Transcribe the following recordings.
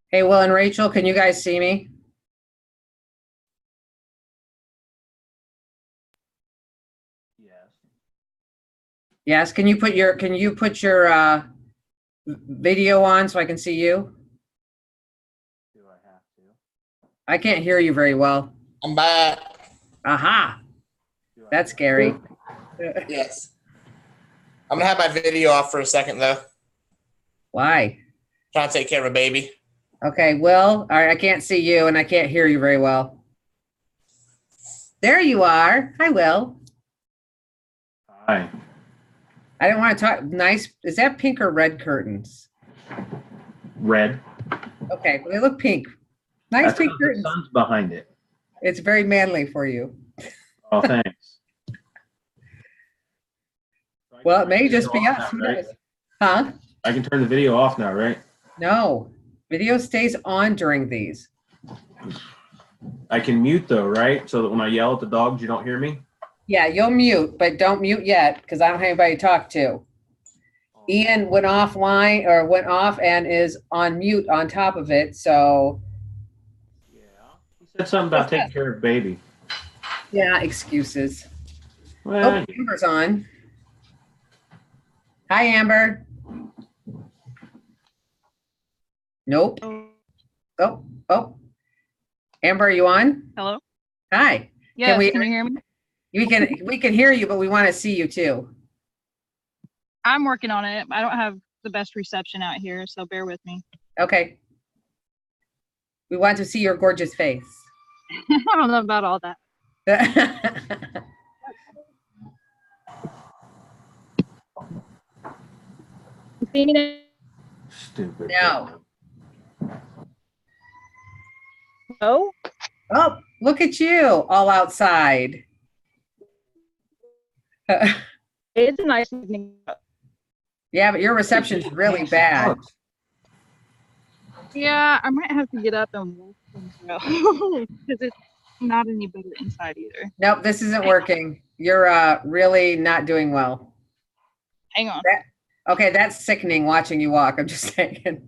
Hey, Will and Rachel, can you guys see me? Yes. Yes, can you put your video on so I can see you? Do I have to? I can't hear you very well. I'm back. Aha, Do I that's have scary. Yes. I'm gonna have my video off for a second though. Why? Trying to take care of a baby. Okay, Will, all right, I can't see you and I can't hear you very well. There you are. Hi, Will. Hi. I didn't want to talk. Nice. Is that pink or red curtains? Red. Okay, well, they look pink. Nice That's pink 'cause the curtains. sun's behind it. It's very manly for you. Oh, thanks. So I can Well, it turn the may video just be off us. now, Who right? knows? Huh? I can turn the video off now, right? No. Video stays on during these. I can mute though, right? So that when I yell at the dogs, you don't hear me? Yeah, you'll mute, but don't mute yet because I don't have anybody to talk to. Ian went offline or went off and is on mute on top of it. So Yeah. He said something about taking care of baby. yeah, excuses. Well, Oh, Amber's on. Hi, Amber. Nope. Oh. Amber, are you on? Hello? Hi. Yes, we can you hear me? we can hear you, but we want to see you too. I'm working on it. I don't have the best reception out here, so bear with me. Okay. We want to see your gorgeous face. I don't know about all that. You see me now? stupid. No. No? Oh, look at you all outside. It's a nice evening. Yeah, but your reception's really bad. Yeah, I might have to get up and walk because it's not any better inside either. Nope, this isn't working. You're really not doing well. Hang on. Okay, that's sickening watching you walk. I'm just saying.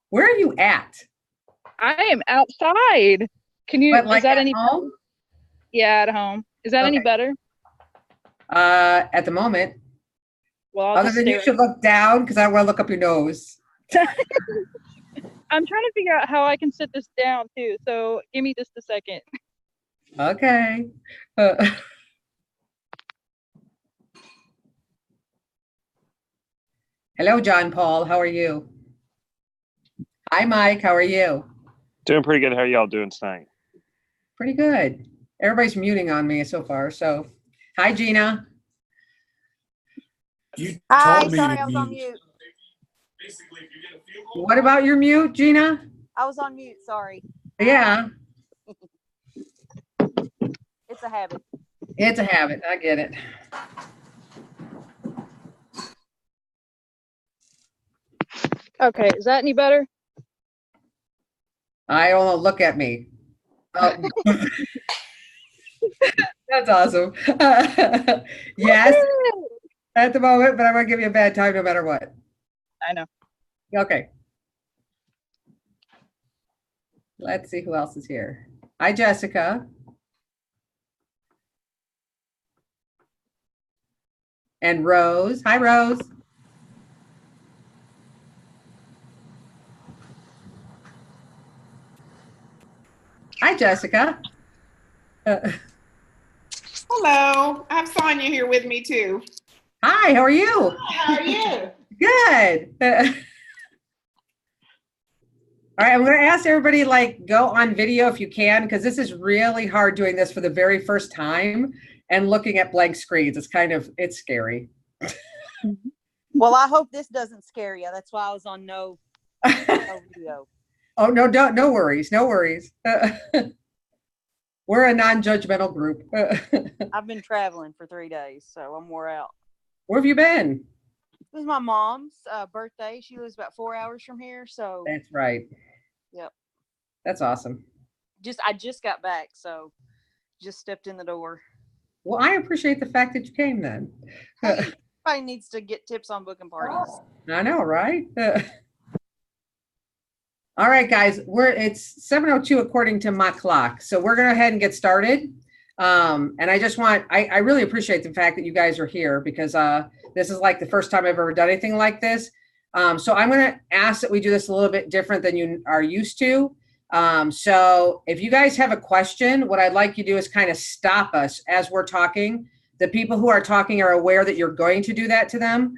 Where are you at? I am outside. Can you, But, like, is that at any home? Yeah, at home. Is that any Okay. better? At the moment. Well, I'll Other just than you stare. should look down because I want to look up your nose. I'm trying to figure out how I can sit this down too. So give me just a second. Okay. Hello, John Paul. How are you? Hi, Mike. How are you? Doing pretty good. How are y'all doing tonight? Pretty good. Everybody's muting on me so far. So, hi, Gina. You Hi, told me sorry, to I was on mute. mute. What about your mute, Gina? I was on mute, sorry. Yeah, It's a habit. it's a habit. I get it. Okay, is that any better? I don't know. Look at me. Oh. That's awesome. Yes, at the moment, but I'm going to give you a bad time no matter what. I know. Okay. Let's see who else is here. Hi, Jessica. And Rose. Hi, Rose. Hi, Jessica. Hello, I have Sonia here with me too. Hi, how are you? How are you? Good. All right, I'm going to ask everybody, like, go on video if you can, because this is really hard doing this for the very first time and looking at blank screens. It's scary. Well, I hope this doesn't scare you. That's why I was on no video. Oh, no worries. No worries. We're a non-judgmental group. I've been traveling for 3 days, so I'm wore out. Where have you been? It was my mom's birthday. She lives about 4 hours from here, so That's right. Yep. That's awesome. I just got back, so just stepped in the door. Well, I appreciate the fact that you came then. Hey, Everybody needs to get tips on booking parties. I know, right? All right, guys, it's 7:02 according to my clock. So we're going to go ahead and get started. And I really appreciate the fact that you guys are here because this is like the first time I've ever done anything like this. So I'm going to ask that we do this a little bit different than you are used to. So if you guys have a question, what I'd like you to do is kind of stop us as we're talking. The people who are talking are aware that you're going to do that to them.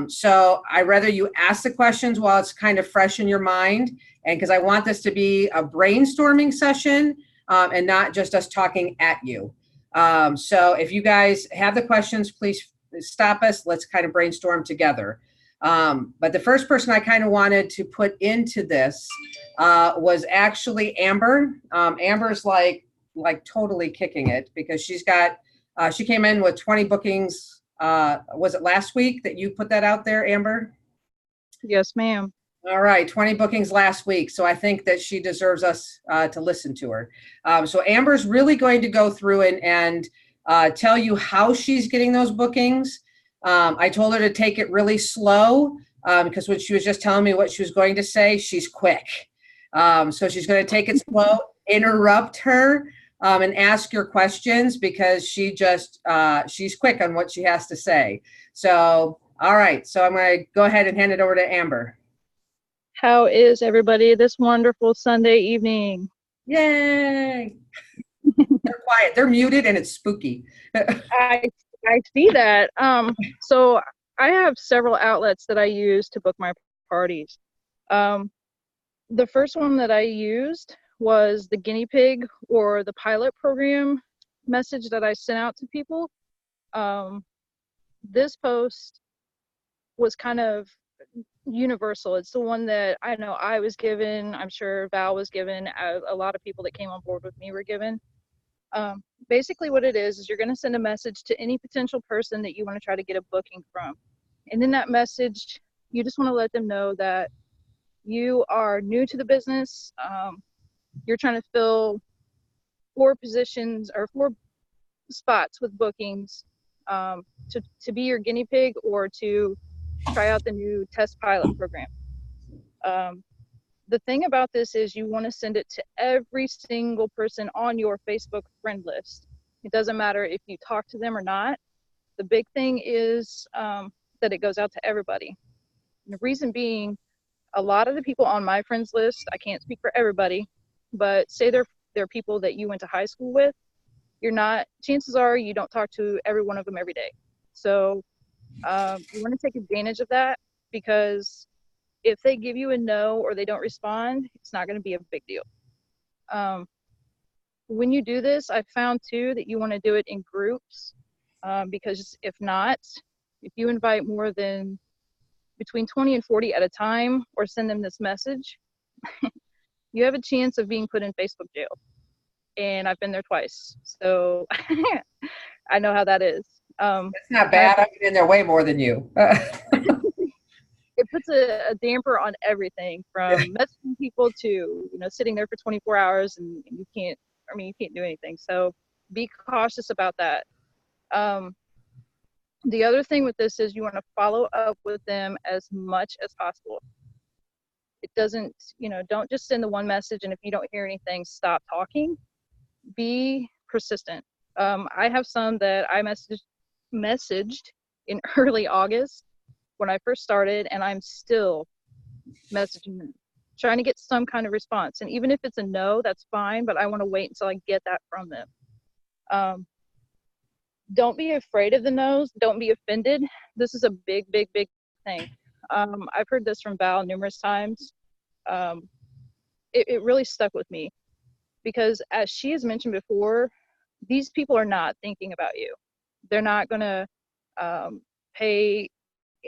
So I rather you ask the questions while it's kind of fresh in your mind. And because I want this to be a brainstorming session and not just us talking at you. So if you guys have the questions, please stop us. Let's kind of brainstorm together. But the first person I kind of wanted to put into this was actually Amber. Amber's like totally kicking it because she came in with 20 bookings. Was it last week that you put that out there, Amber? Yes, ma'am. All right, 20 bookings last week. So I think that she deserves us to listen to her. So Amber's really going to go through and tell you how she's getting those bookings. I told her to take it really slow because when she was just telling me what she was going to say, she's quick. So she's going to take it slow, interrupt her, and ask your questions because she's quick on what she has to say. So, all right. So I'm going to go ahead and hand it over to Amber. How is everybody this wonderful Sunday evening? Yay. They're quiet. They're muted and it's spooky. I see that. So I have several outlets that I use to book my parties. The first one that I used was the guinea pig or the pilot program message that I sent out to people. This post was kind of universal. It's the one that I know I was given. I'm sure Val was given. A lot of people that came on board with me were given. Basically what it is you're going to send a message to any potential person that you want to try to get a booking from. And in that message, you just want to let them know that you are new to the business. You're trying to fill 4 positions or 4 spots with bookings to be your guinea pig or to try out the new test pilot program. The thing about this is you want to send it to every single person on your Facebook friend list. It doesn't matter if you talk to them or not. The big thing is that it goes out to everybody. And the reason being, a lot of the people on my friends list, I can't speak for everybody, but say they're people that you went to high school with, chances are you don't talk to every one of them every day. So you want to take advantage of that because if they give you a no or they don't respond, it's not going to be a big deal. When you do this, I found too that you want to do it in groups because if you invite more than between 20 and 40 at a time or send them this message, you have a chance of being put in Facebook jail. And I've been there twice. So I know how that is. It's not bad. I've been in there way more than you. It puts a damper on everything from messaging people to, sitting there for 24 hours and you can't do anything. So be cautious about that. The other thing with this is you want to follow up with them as much as possible. It doesn't, don't just send the one message and if you don't hear anything, stop talking. Be persistent. I have some that I messaged in early August when I first started, and I'm still messaging them, trying to get some kind of response. And even if it's a no, that's fine, but I want to wait until I get that from them. Don't be afraid of the no's. Don't be offended. This is a big, big, big thing. I've heard this from Val numerous times. It really stuck with me because as she has mentioned before, these people are not thinking about you. They're not going to pay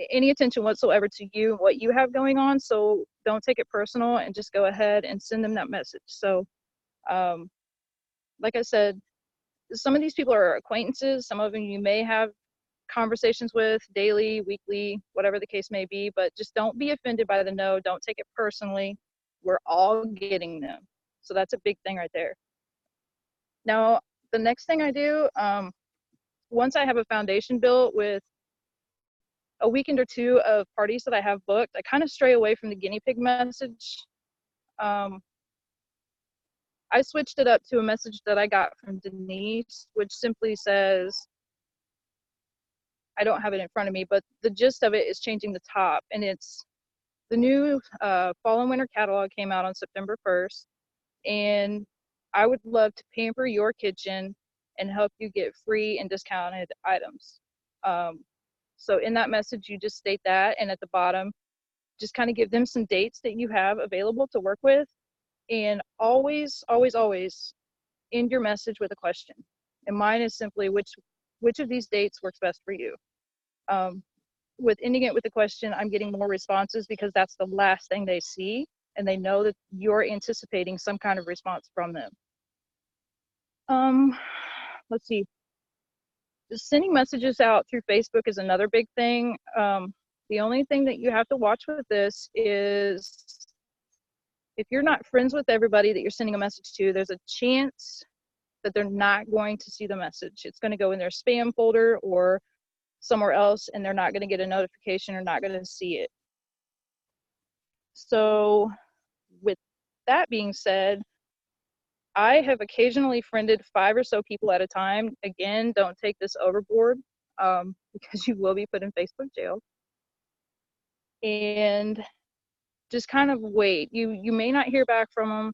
any attention whatsoever to you, what you have going on. So don't take it personal and just go ahead and send them that message. So like I said, some of these people are acquaintances. Some of them you may have conversations with daily, weekly, whatever the case may be, but just don't be offended by the no. Don't take it personally. We're all getting them. So that's a big thing right there. Now, the next thing I do, once I have a foundation built with a weekend or two of parties that I have booked, I kind of stray away from the guinea pig message. I switched it up to a message that I got from Denise, which simply says, I don't have it in front of me, but the gist of it is changing the top. And it's the new fall and winter catalog came out on September 1st. And I would love to pamper your kitchen and help you get free and discounted items. So in that message, you just state that. And at the bottom, just kind of give them some dates that you have available to work with. And always, always, always end your message with a question. And mine is simply, which of these dates works best for you? With ending it with a question, I'm getting more responses because that's the last thing they see. And they know that you're anticipating some kind of response from them. Let's see. Just sending messages out through Facebook is another big thing. The only thing that you have to watch with this is if you're not friends with everybody that you're sending a message to, there's a chance that they're not going to see the message. It's going to go in their spam folder or somewhere else, and they're not going to get a notification or not going to see it. So with that being said, I have occasionally friended 5 or so people at a time. Again, don't take this overboard because you will be put in Facebook jail. And just kind of wait. You may not hear back from them.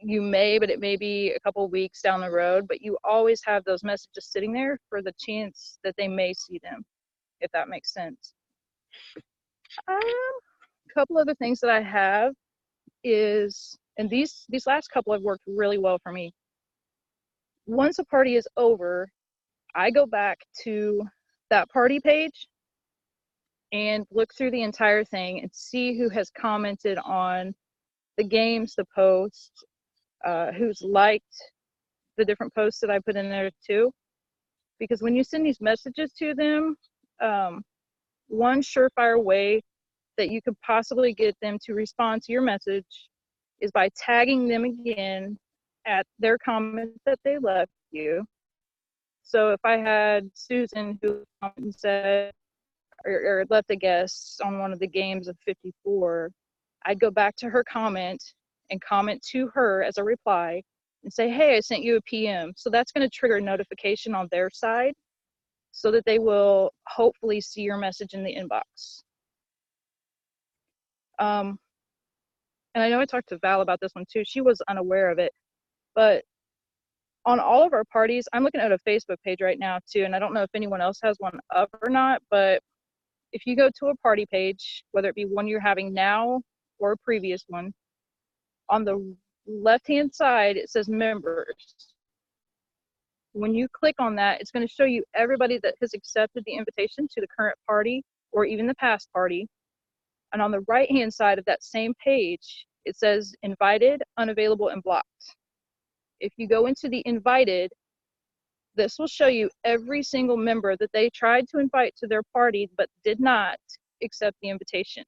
You may, but it may be a couple of weeks down the road. But you always have those messages sitting there for the chance that they may see them, if that makes sense. A couple other things that I have is, and these last couple have worked really well for me. Once a party is over, I go back to that party page and look through the entire thing and see who has commented on the games, the posts, who's liked the different posts that I put in there too. Because when you send these messages to them, one surefire way that you could possibly get them to respond to your message is by tagging them again at their comment that they left you. So if I had Susan who said, or left a guess on one of the games of 54, I'd go back to her comment and comment to her as a reply and say, hey, I sent you a PM. So that's going to trigger a notification on their side so that they will hopefully see your message in the inbox. And I know I talked to Val about this one too. She was unaware of it, but on all of our parties, I'm looking at a Facebook page right now too, and I don't know if anyone else has one up or not, but if you go to a party page, whether it be one you're having now or a previous one, on the left-hand side, it says members. When you click on that, it's going to show you everybody that has accepted the invitation to the current party or even the past party. And on the right-hand side of that same page, it says invited, unavailable, and blocked. If you go into the invited, this will show you every single member that they tried to invite to their party but did not accept the invitation.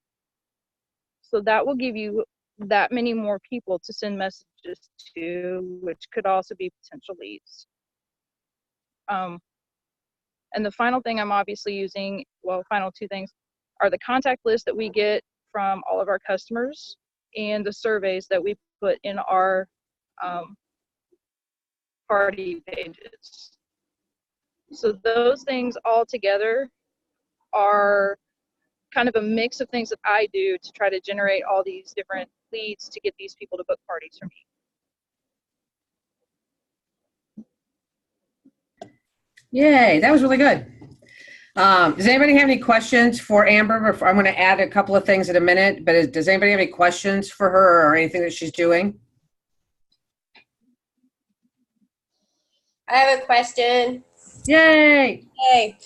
So that will give you that many more people to send messages to, which could also be potential leads. And the final thing I'm obviously using, well, final two things, are the contact list that we get from all of our customers and the surveys that we put in our party pages. So those things all together are kind of a mix of things that I do to try to generate all these different leads to get these people to book parties for me. Yay, that was really good. Does anybody have any questions for Amber? I'm going to add a couple of things in a minute, but does anybody have any questions for her or anything that she's doing? I have a question. Yay! Hey,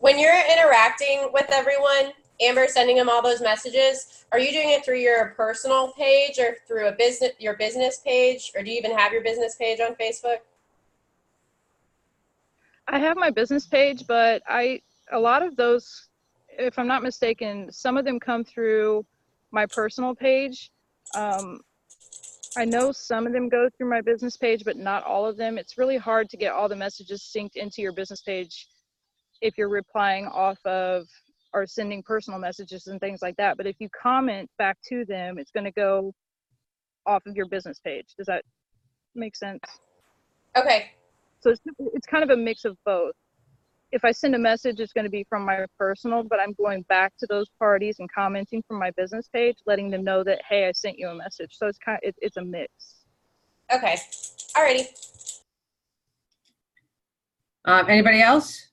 when you're interacting with everyone, Amber, sending them all those messages, are you doing it through your personal page or through your business page, or do you even have your business page on Facebook? I have my business page, but a lot of those, if I'm not mistaken, some of them come through my personal page. I know some of them go through my business page, but not all of them. It's really hard to get all the messages synced into your business page if you're replying off of or sending personal messages and things like that. But if you comment back to them, it's going to go off of your business page. Does that make sense? Okay. So it's kind of a mix of both. If I send a message, it's going to be from my personal, but I'm going back to those parties and commenting from my business page, letting them know that, hey, I sent you a message. So it's kind of, it's a mix. Okay. Alrighty. Anybody else?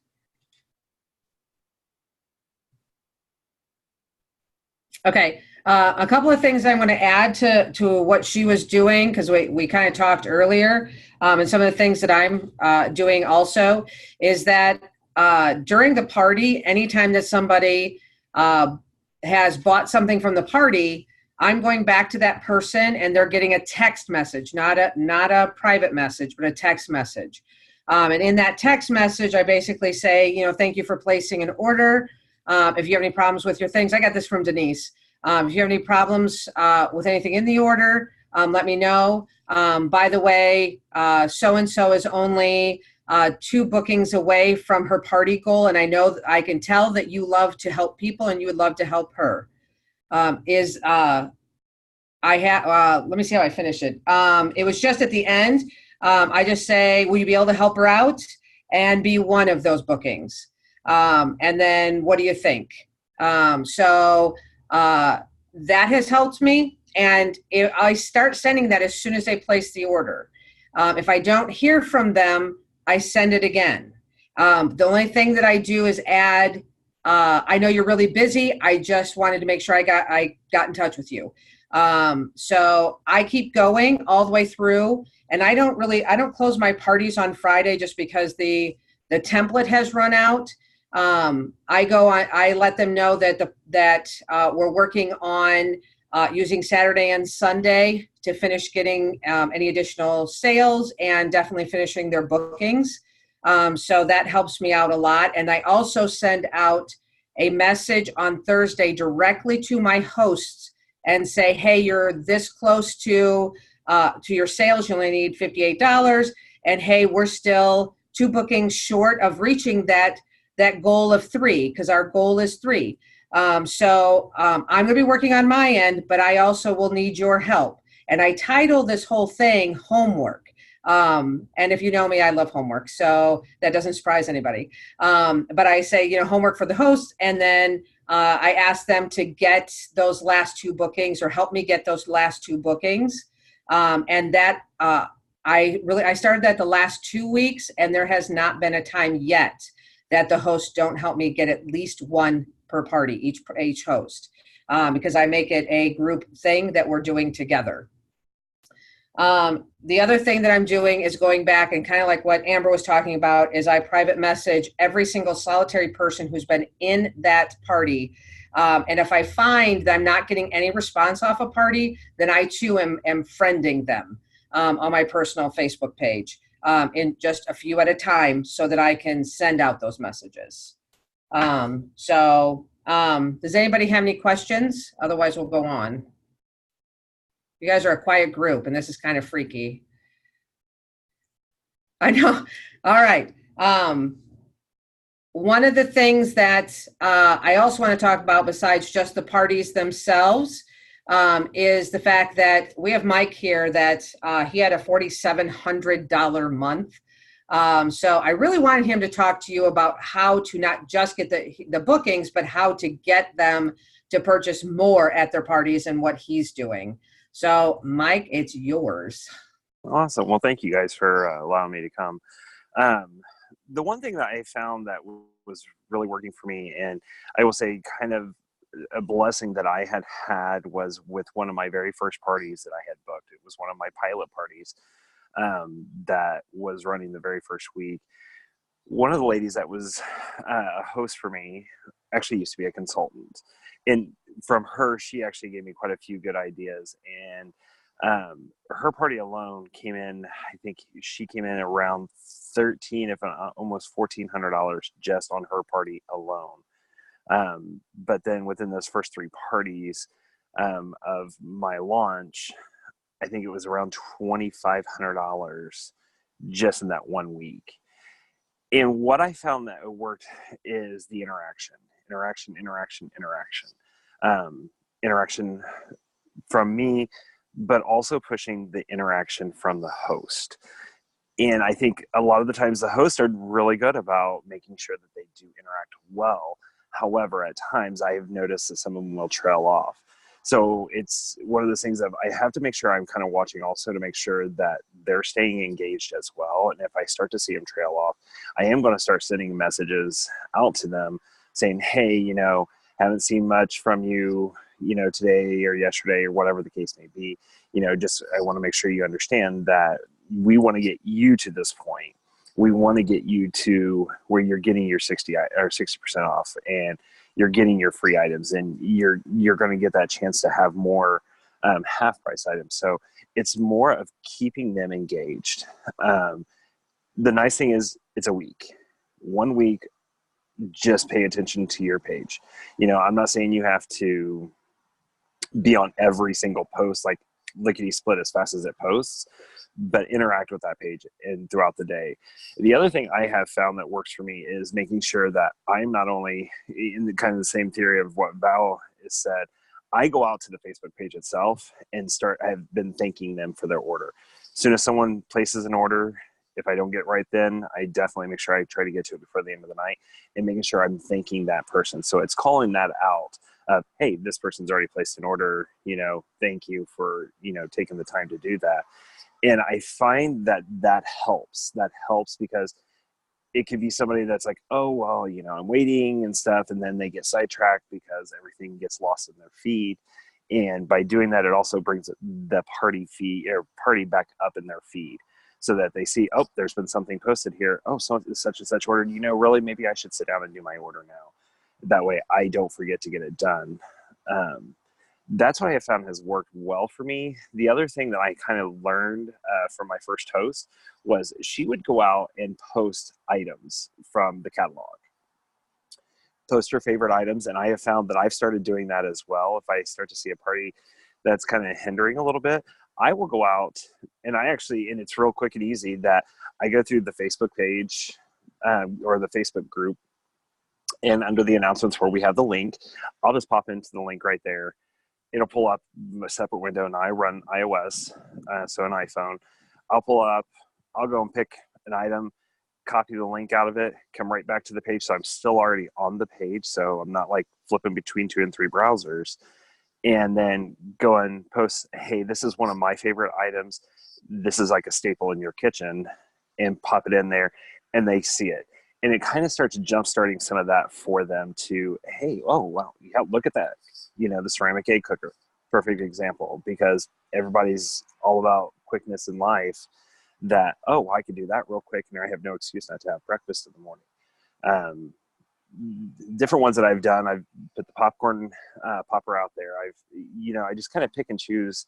Okay. A couple of things I want to add to what she was doing, because we kind of talked earlier, and some of the things that I'm doing also is that during the party, anytime that somebody has bought something from the party, I'm going back to that person and they're getting a text message, not a private message, but a text message. And in that text message, I basically say, thank you for placing an order. If you have any problems with your things, I got this from Denise. If you have any problems with anything in the order, let me know. By the way, so-and-so is only 2 bookings away from her party goal. And I know I can tell that you love to help people and you would love to help her. Let me see how I finish it. It was just at the end. I just say, will you be able to help her out and be one of those bookings? And then what do you think? That has helped me. And I start sending that as soon as they place the order. If I don't hear from them, I send it again. The only thing that I do is add, I know you're really busy. I just wanted to make sure I got in touch with you. So I keep going all the way through, and I don't close my parties on Friday just because the template has run out. I let them know that we're working on using Saturday and Sunday to finish getting any additional sales and definitely finishing their bookings. So that helps me out a lot. And I also send out a message on Thursday directly to my hosts and say, hey, you're this close to your sales. You only need $58. And hey, we're still 2 bookings short of reaching that goal of 3, because our goal is 3. I'm going to be working on my end, but I also will need your help. And I title this whole thing homework. And if you know me, I love homework. So that doesn't surprise anybody. But I say, homework for the host. And then I ask them to get those last 2 bookings or help me get those last 2 bookings. And that I started that the last 2 weeks, and there has not been a time yet that the hosts don't help me get at least 1 per party, each host, because I make it a group thing that we're doing together. The other thing that I'm doing is going back and kind of like what Amber was talking about is I private message every single solitary person who's been in that party. And if I find that I'm not getting any response off a party, then I too am friending them on my personal Facebook page in just a few at a time so that I can send out those messages. Does anybody have any questions? Otherwise, we'll go on. You guys are a quiet group, and this is kind of freaky. I know. All right. One of the things that I also want to talk about besides just the parties themselves is the fact that we have Mike here that he had a $4,700 month. So I really wanted him to talk to you about how to not just get the bookings, but how to get them to purchase more at their parties and what he's doing. So Mike, it's yours. Awesome. Well, thank you guys for allowing me to come. The one thing that I found that was really working for me, and I will say kind of a blessing that I had was with one of my very first parties that I had booked. It was one of my pilot parties that was running the very first week. One of the ladies that was a host for me actually used to be a consultant. And from her, she actually gave me quite a few good ideas. And her party alone came in, I think she came in around $1,300, if not almost $1,400 just on her party alone. But then within those first 3 parties of my launch, I think it was around $2,500 just in that 1 week. And what I found that worked is the interaction. Interaction from me, but also pushing the interaction from the host. And I think a lot of the times the hosts are really good about making sure that they do interact well. However, at times I have noticed that some of them will trail off. So it's one of those things that I have to make sure I'm kind of watching also to make sure that they're staying engaged as well. And if I start to see them trail off, I am going to start sending messages out to them saying, hey, you know, haven't seen much from you, you know, today or yesterday or whatever the case may be. You know, just I want to make sure you understand that we want to get you to this point. We want to get you to where you're getting your 60% off and you're getting your free items, and you're going to get that chance to have more half price items. So it's more of keeping them engaged. The nice thing is it's a week. 1 week, just pay attention to your page. You know, I'm not saying you have to be on every single post like lickety split as fast as it posts, but interact with that page and throughout the day. The other thing I have found that works for me is making sure that I'm not only in the kind of the same theory of what Val has said, I go out to the Facebook page itself and I've been thanking them for their order. As soon as someone places an order, if I don't get right then, I definitely make sure I try to get to it before the end of the night and making sure I'm thanking that person. So it's calling that out of, hey, this person's already placed an order, you know, thank you for, you know, taking the time to do that. And I find that helps. That helps because it could be somebody that's like, oh, well, you know, I'm waiting and stuff. And then they get sidetracked because everything gets lost in their feed. And by doing that, it also brings the party feed or party back up in their feed so that they see, oh, there's been something posted here. Oh, so such and such ordered, you know, really, maybe I should sit down and do my order now. That way I don't forget to get it done. That's what I have found has worked well for me. The other thing that I kind of learned from my first host was she would go out and post items from the catalog, post her favorite items. And I have found that I've started doing that as well. If I start to see a party that's kind of hindering a little bit, I will go out and and it's real quick and easy that I go through the Facebook page or the Facebook group, and under the announcements where we have the link, I'll just pop into the link right there. It'll pull up a separate window, and I run iOS, so an iPhone. I'll pull up, I'll go and pick an item, copy the link out of it, come right back to the page. So I'm still already on the page, so I'm not like flipping between 2 and 3 browsers. And then go and post, hey, this is one of my favorite items. This is like a staple in your kitchen, and pop it in there, and they see it. And it kind of starts jump-starting some of that for them to, hey, oh, wow, yeah, look at that. You know, the ceramic egg cooker, perfect example, because everybody's all about quickness in life that, oh, I could do that real quick and I have no excuse not to have breakfast in the morning. Different ones that I've done, I've put the popcorn popper out there. I just kind of pick and choose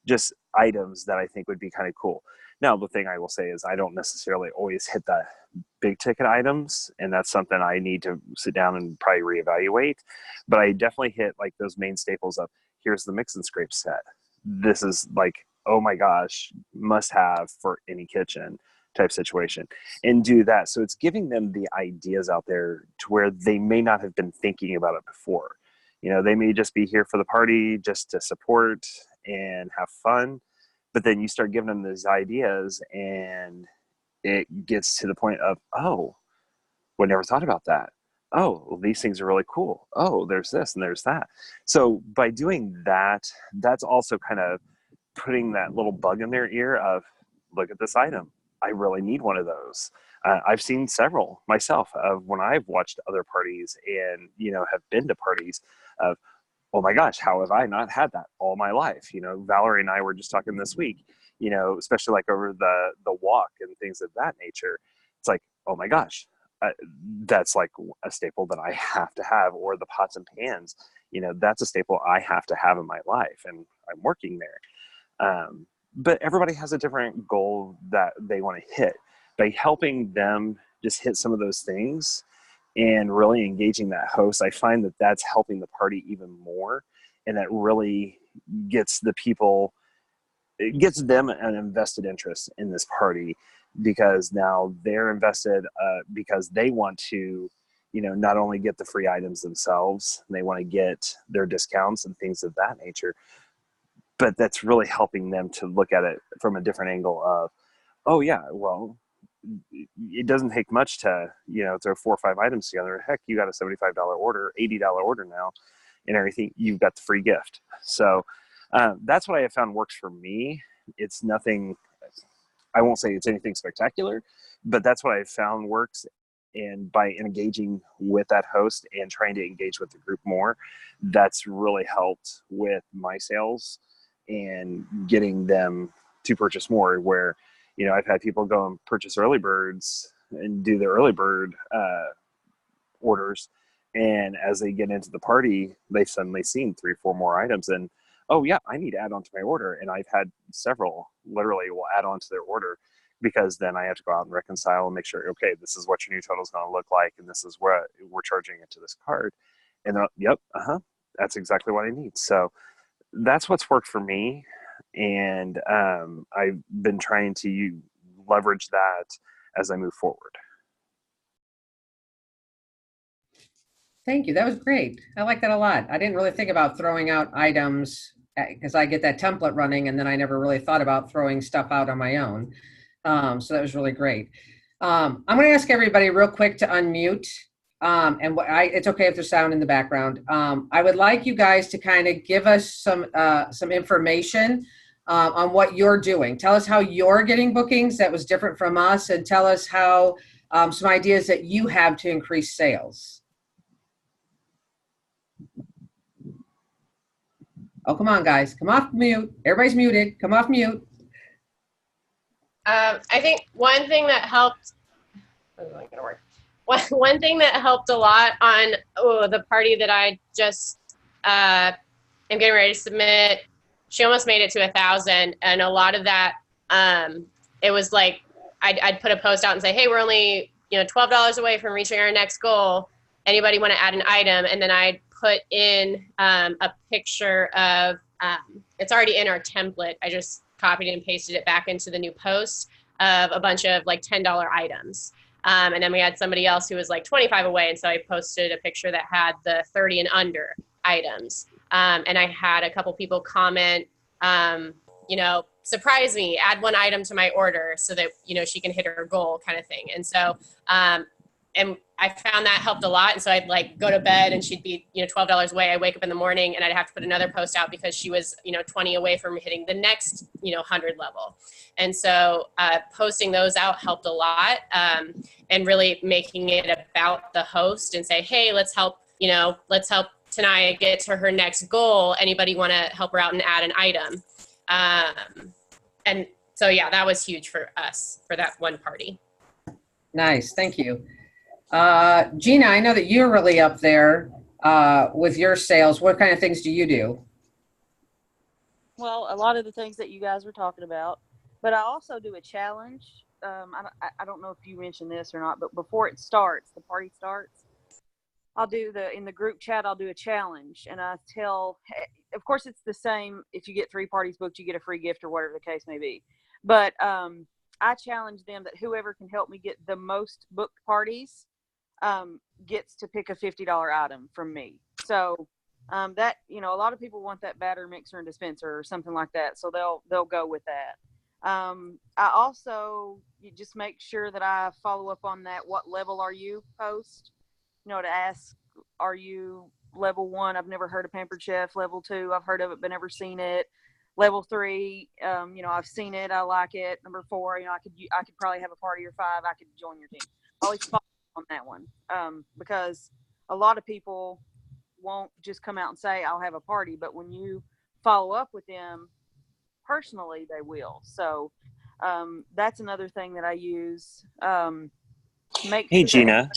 just items that I think would be kind of cool. Now, the thing I will say is I don't necessarily always hit that big ticket items, and that's something I need to sit down and probably reevaluate. But I definitely hit like those main staples of, here's the mix and scrape set. This is like, oh my gosh, must have for any kitchen type situation, and do that. So it's giving them the ideas out there to where they may not have been thinking about it before. You know, they may just be here for the party, just to support and have fun. But then you start giving them these ideas and it gets to the point of, oh, we never thought about that. Oh, well, these things are really cool. Oh, there's this and there's that. So by doing that, that's also kind of putting that little bug in their ear of, look at this item. I really need one of those. I've seen several myself of when I've watched other parties and, you know, have been to parties of, oh my gosh, how have I not had that all my life? You know, Valerie and I were just talking this week, you know, especially like over the walk and things of that nature. It's like, oh my gosh, that's like a staple that I have to have. Or the pots and pans, you know, that's a staple I have to have in my life, and I'm working there. But everybody has a different goal that they want to hit. By helping them just hit some of those things and really engaging that host, I find that that's helping the party even more. And that really gets the people it gets them an invested interest in this party, because now they're invested because they want to, not only get the free items themselves, they want to get their discounts and things of that nature, but that's really helping them to look at it from a different angle of, oh yeah, well, it doesn't take much to, throw 4 or 5 items together. Heck, you got a $75 order, $80 order now, and everything, you've got the free gift. So that's what I have found works for me. It's nothing, I won't say it's anything spectacular, but that's what I've found works. And by engaging with that host and trying to engage with the group more, that's really helped with my sales and getting them to purchase more, where, I've had people go and purchase early birds and do their early bird orders. And as they get into the party, they've suddenly seen 3 or 4 more items, and, oh yeah, I need to add on to my order. And I've had several literally will add on to their order, because then I have to go out and reconcile and make sure, okay, this is what your new total is going to look like, and this is what we're charging into this card. And they're like, yep, that's exactly what I need. So that's what's worked for me. And I've been trying to leverage that as I move forward. Thank you. That was great. I like that a lot. I didn't really think about throwing out items because I get that template running, and then I never really thought about throwing stuff out on my own. So that was really great. I'm going to ask everybody real quick to unmute. And it's okay if there's sound in the background. I would like you guys to kind of give us some information on what you're doing. Tell us how you're getting bookings that was different from us, and tell us how some ideas that you have to increase sales. Oh, come on, guys. Come off mute. Everybody's muted. Come off mute. I think one thing that helped, one thing that helped a lot on the party that I just am getting ready to submit, she almost made it to 1,000. And a lot of that, it was like, I'd put a post out and say, hey, we're only $12 away from reaching our next goal. Anybody want to add an item? And then I'd put in a picture of, it's already in our template. I just copied and pasted it back into the new post of a bunch of like $10 items. And then we had somebody else who was like 25 away. And so I posted a picture that had the 30 and under items. And I had a couple people comment, surprise me, add 1 item to my order so that, she can hit her goal kind of thing. And so, and I found that helped a lot. And so I'd like go to bed and she'd be, $12 away. I wake up in the morning and I'd have to put another post out because she was, 20 away from hitting the next, 100 level. And so posting those out helped a lot, and really making it about the host and say, hey, let's help Tanaya get to her next goal. Anybody want to help her out and add an item? And so, yeah, that was huge for us for that one party. Nice. Thank you. Gina, I know that you're really up there with your sales. What kind of things do you do? Well, a lot of the things that you guys were talking about, but I also do a challenge. I don't know if you mentioned this or not, but before it starts, the party starts, I'll do in the group chat, I'll do a challenge, and I tell, of course it's the same. If you get 3 parties booked, you get a free gift or whatever the case may be. But I challenge them that whoever can help me get the most booked parties gets to pick a $50 item from me. So that, a lot of people want that batter mixer and dispenser or something like that. So they'll go with that. I also just make sure that I follow up on that what level are you post, to ask, are you level 1? I've never heard of Pampered Chef. Level 2, I've heard of it but never seen it. Level 3, I've seen it, I like it. Number 4, I could probably have a party, or 5, I could join your team. Always follow on that one, because a lot of people won't just come out and say I'll have a party, but when you follow up with them personally, they will. So that's another thing that I use. Hey, Gina.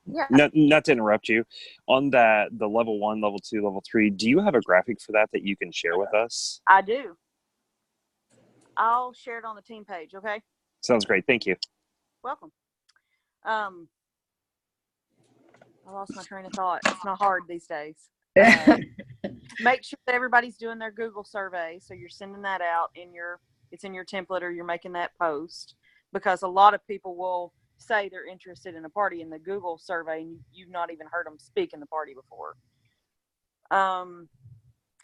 Yeah. Not to interrupt you. On the level 1, level 2, level 3, do you have a graphic for that you can share with us? I do. I'll share it on the team page. Okay. Sounds great. Thank you. Welcome. I lost my train of thought. It's not hard these days. make sure that everybody's doing their Google survey. So you're sending that out it's in your template, or you're making that post, because a lot of people will say they're interested in a party in the Google survey and you've not even heard them speak in the party before. I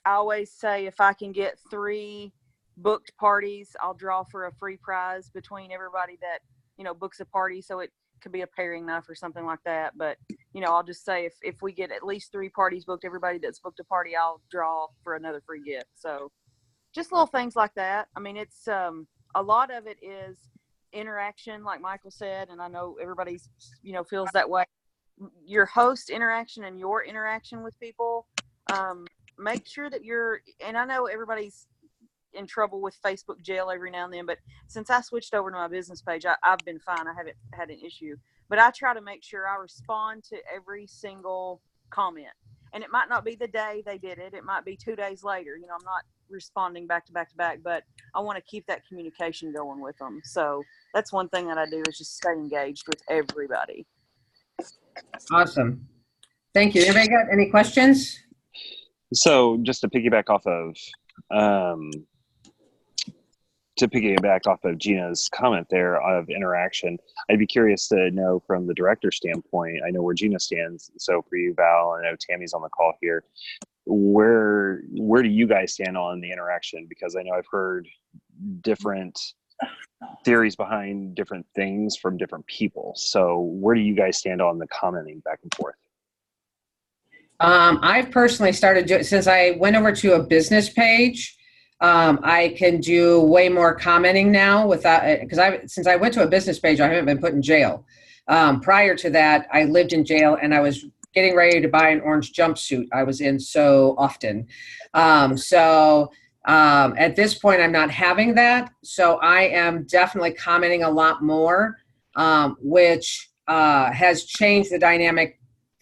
always say if I can get 3 booked parties, I'll draw for a free prize between everybody that, books a party. So it could be a pairing knife or something like that. But, I'll just say if we get at least 3 parties booked, everybody that's booked a party, I'll draw for another free gift. So just little things like that. I mean, it's a lot of it is interaction, like Michael said, and I know everybody's, feels that way. Your host interaction and your interaction with people, make sure that and I know everybody's in trouble with Facebook jail every now and then, but since I switched over to my business page, I've been fine. I haven't had an issue, but I try to make sure I respond to every single comment. And it might not be the day they did it. It might be 2 days later. I'm not responding back to back to back, but I want to keep that communication going with them. So that's one thing that I do, is just stay engaged with everybody. Awesome. Thank you. Anybody got any questions? So just to piggyback off of Gina's comment there of interaction, I'd be curious to know from the director standpoint. I know where Gina stands. So for you, Val, I know Tammy's on the call here. Where do you guys stand on the interaction? Because I know I've heard different theories behind different things from different people. So where do you guys stand on the commenting back and forth? I've personally started since I went over to a business page. I can do way more commenting now without, because since I went to a business page, I haven't been put in jail. Prior to that, I lived in jail and I was getting ready to buy an orange jumpsuit I was in so often. At this point, I'm not having that. So I am definitely commenting a lot more, which has changed the dynamic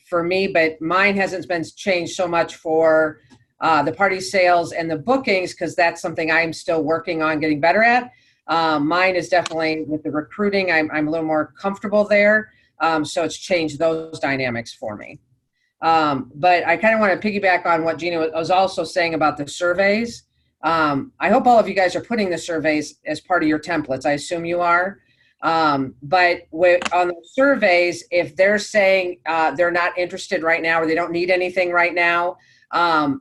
for me, but mine hasn't been changed so much for the party sales and the bookings, because that's something I'm still working on getting better at. Mine is definitely with the recruiting. I'm a little more comfortable there. So it's changed those dynamics for me. But I kind of want to piggyback on what Gina was also saying about the surveys. I hope all of you guys are putting the surveys as part of your templates. I assume you are. But on the surveys, if they're saying they're not interested right now, or they don't need anything right now,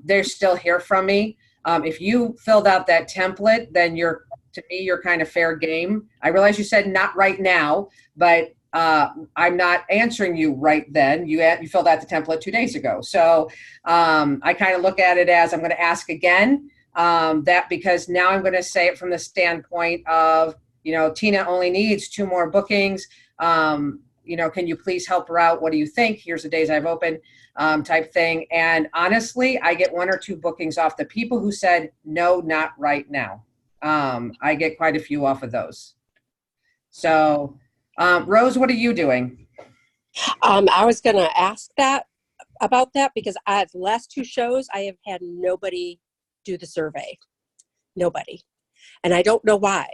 they're still hear from me. If you filled out that template, then you're kind of fair game. I realize you said not right now, but I'm not answering you right then. You filled out the template 2 days ago. So I kind of look at it as I'm going to ask again, because now I'm going to say it from the standpoint of, Tina only needs 2 more bookings. Can you please help her out? What do you think? Here's the days I've opened, type thing. And honestly, I get 1 or 2 bookings off the people who said, no, not right now. I get quite a few off of those. So, Rose, what are you doing? I was going to ask about that, because the last 2 shows, I have had nobody do the survey. Nobody. And I don't know why.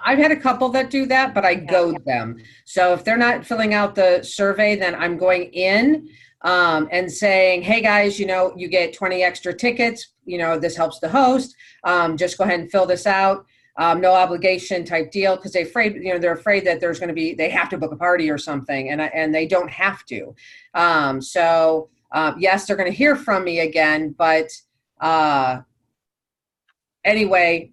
I've had a couple that do that, but I goad them. So if they're not filling out the survey, then I'm going in and saying, hey guys, you get 20 extra tickets. This helps the host. Just go ahead and fill this out. No obligation type deal, because they're afraid that there's going to be, they have to book a party or something, and they don't have to. Yes, they're going to hear from me again, but anyway,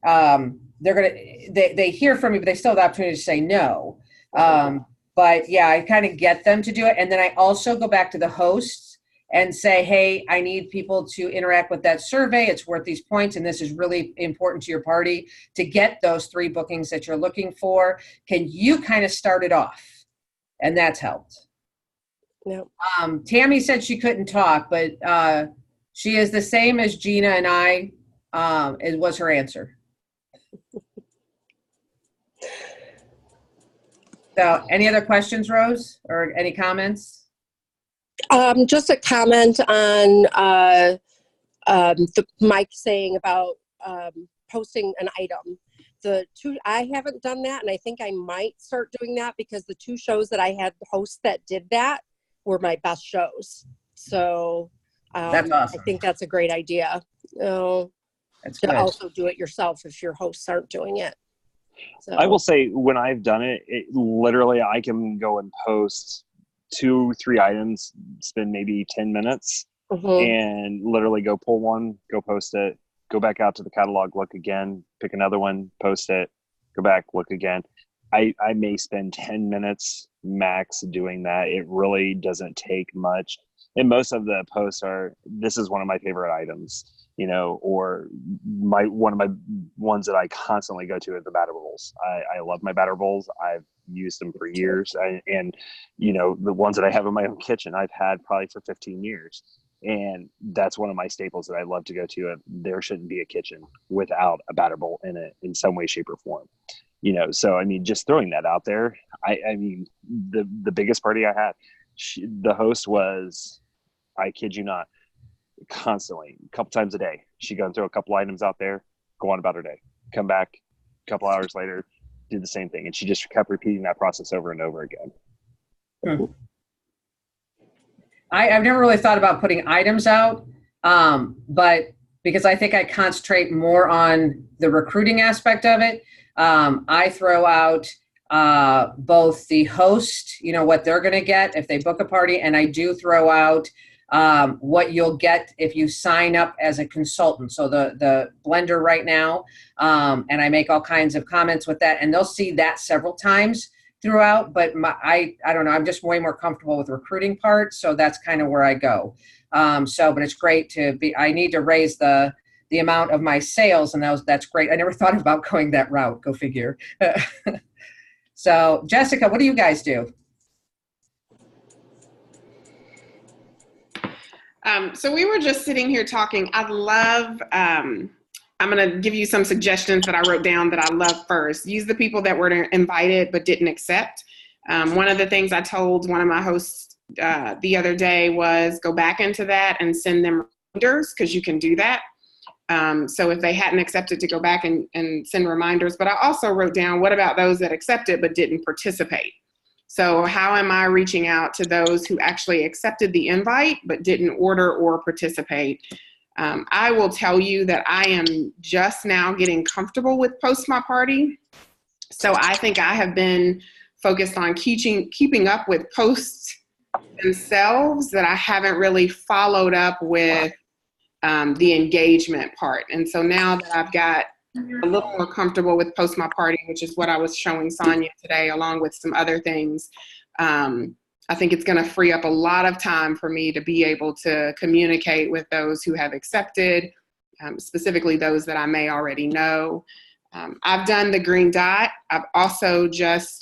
they hear from me, but they still have the opportunity to say no. But yeah, I kind of get them to do it. And then I also go back to the hosts and say, hey, I need people to interact with that survey. It's worth these points, and this is really important to your party to get those 3 bookings that you're looking for. Can you kind of start it off? And that's helped. No. Tammy said she couldn't talk, but she is the same as Gina and I. It was her answer. So any other questions, Rose, or any comments? Just a comment on Mike saying about posting an item. I haven't done that, and I think I might start doing that, because the 2 shows that I had hosts that did that were my best shows. So That's I awesome. think that's a great idea. That's To good. also do it yourself if your hosts aren't doing it. So I will say when I've done it, literally I can go and post 2-3 items, spend maybe 10 minutes, and literally go pull one, go post it, go back out to the catalog, look again, pick another one, post it, go back, look again. I may spend 10 minutes max doing that. It really doesn't take much. And most of the posts are, this is one of my favorite items, you know, or one of my ones that I constantly go to are the batter bowls. I love my batter bowls. I've used them for years. And, you know, the ones that I have in my own kitchen, I've had probably for 15 years. And that's one of my staples that I love to go to. There shouldn't be a kitchen without a batter bowl in it in some way, shape, or form. You know, so I mean, just throwing that out there. I mean, the biggest party I had, the host was, I kid you not, constantly, a couple times a day, she'd go and throw a couple items out there, go on about her day, come back a couple hours later, do the same thing, and she just kept repeating that process over and over again. I've never really thought about putting items out, but because I think I concentrate more on the recruiting aspect of it, I throw out both the host, you know, what they're going to get if they book a party, and I do throw out what you'll get if you sign up as a consultant. So the blender right now, and I make all kinds of comments with that, and they'll see that several times throughout, but I don't know, I'm just way more comfortable with the recruiting part, so that's kind of where I go. But it's great to be, I need to raise the amount of my sales, and that's great. I never thought about going that route, go figure. So Jessica, what do you guys do? So we were just sitting here talking. I love, I'm going to give you some suggestions that I wrote down that I love first. Use the people that were invited but didn't accept. One of the things I told one of my hosts the other day was go back into that and send them reminders, because you can do that. So if they hadn't accepted, to go back and send reminders. But I also wrote down, what about those that accepted but didn't participate? So how am I reaching out to those who actually accepted the invite but didn't order or participate? I will tell you that I am just now getting comfortable with Post My Party. So I think I have been focused on keeping up with posts themselves, that I haven't really followed up with the engagement part. And so now that I've got a little more comfortable with Post My Party, which is what I was showing Sonia today, along with some other things, I think it's going to free up a lot of time for me to be able to communicate with those who have accepted, specifically those that I may already know. I've done the green dot. I've also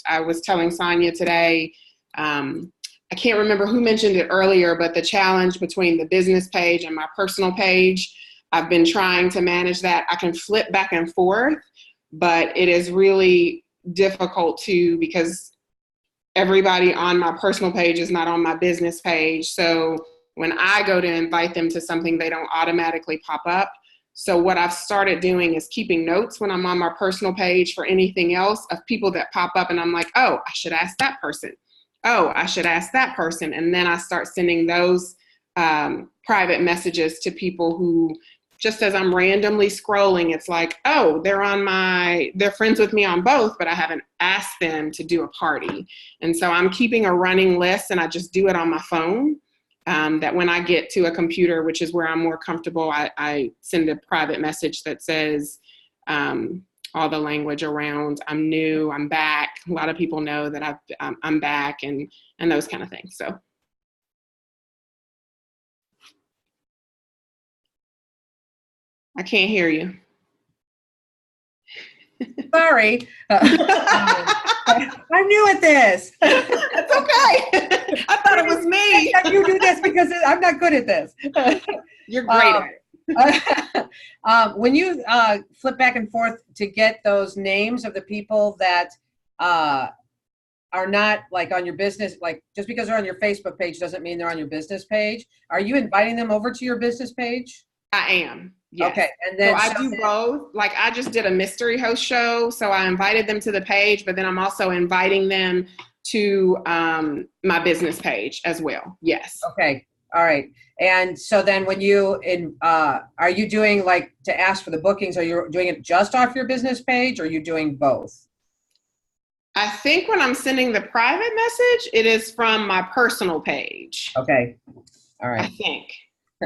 I was telling Sonia today, I can't remember who mentioned it earlier, but the challenge between the business page and my personal page, I've been trying to manage that. I can flip back and forth, but it is really difficult because everybody on my personal page is not on my business page. So when I go to invite them to something, they don't automatically pop up. So what I've started doing is keeping notes when I'm on my personal page for anything else of people that pop up, and I'm like, oh, I should ask that person. Oh, I should ask that person. And then I start sending those private messages to people who, just as I'm randomly scrolling, it's like, oh, they're friends with me on both, but I haven't asked them to do a party. And so I'm keeping a running list, and I just do it on my phone, that when I get to a computer, which is where I'm more comfortable, I send a private message that says all the language around, I'm new, I'm back. A lot of people know that I'm back, and those kind of things. So. I can't hear you. Sorry. I'm new at this. That's okay. I thought it was me. You do this because I'm not good at this. You're great at it. When you flip back and forth to get those names of the people that are not like on your business, like just because they're on your Facebook page doesn't mean they're on your business page. Are you inviting them over to your business page? I am. Yes. Okay. And then so I do both. Like I just did a mystery host show. So I invited them to the page, but then I'm also inviting them to my business page as well. Yes. Okay. All right. And so then when are you doing like to ask for the bookings, are you doing it just off your business page or are you doing both? I think when I'm sending the private message, it is from my personal page. Okay. All I right. think.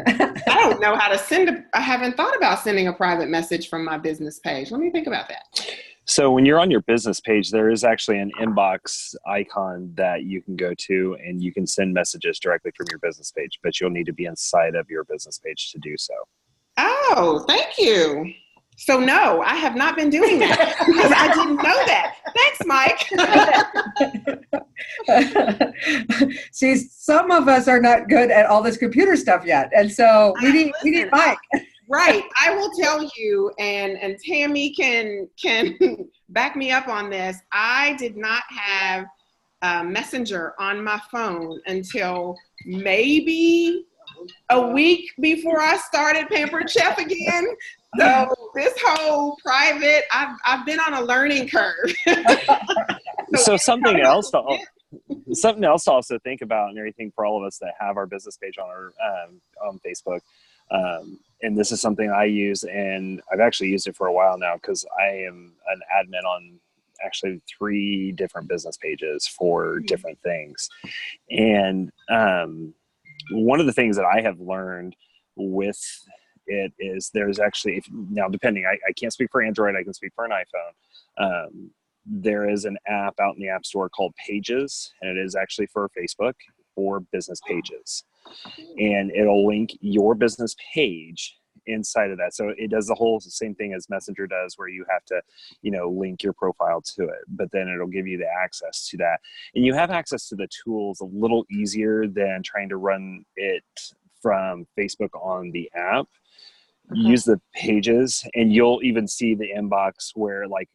I don't know how to I haven't thought about sending a private message from my business page. Let me think about that. So when you're on your business page, there is actually an inbox icon that you can go to, and you can send messages directly from your business page, but you'll need to be inside of your business page to do so. Oh, thank you. So no, I have not been doing that because I didn't know that. Thanks, Mike. See, some of us are not good at all this computer stuff yet. And so we need Mike. Right. I will tell you, and Tammy can back me up on this. I did not have Messenger on my phone until maybe a week before I started Pampered Chef again. So this whole private, I've been on a learning curve. So something else to also think about, and everything for all of us that have our business page on our on Facebook. And this is something I use, and I've actually used it for a while now because I am an admin on actually 3 different business pages for different things. And one of the things that I have learned with it is there's actually, now depending, I can't speak for Android, I can speak for an iPhone. There is an app out in the App Store called Pages, and it is actually for Facebook for business pages. And it'll link your business page inside of that. So it does the whole same thing as Messenger does, where you have to, link your profile to it, but then it'll give you the access to that. And you have access to the tools a little easier than trying to run it from Facebook on the app. Use the pages, and you'll even see the inbox where, like,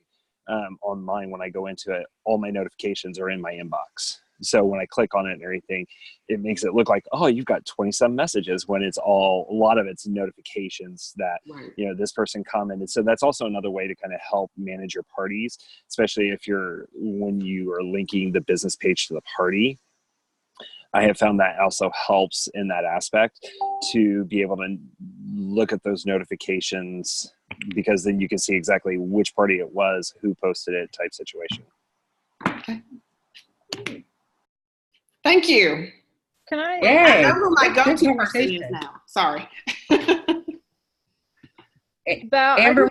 on mine, when I go into it, all my notifications are in my inbox. So when I click on it and everything, it makes it look like, oh, you've got 20-some messages, when it's a lot of it's notifications that, this person commented. So that's also another way to kind of help manage your parties, especially when you are linking the business page to the party. I have found that also helps in that aspect to be able to look at those notifications, because then you can see exactly which party it was, who posted it, type situation. Okay. Thank you. Can I? I know who my go-to person is now. Sorry. Amber,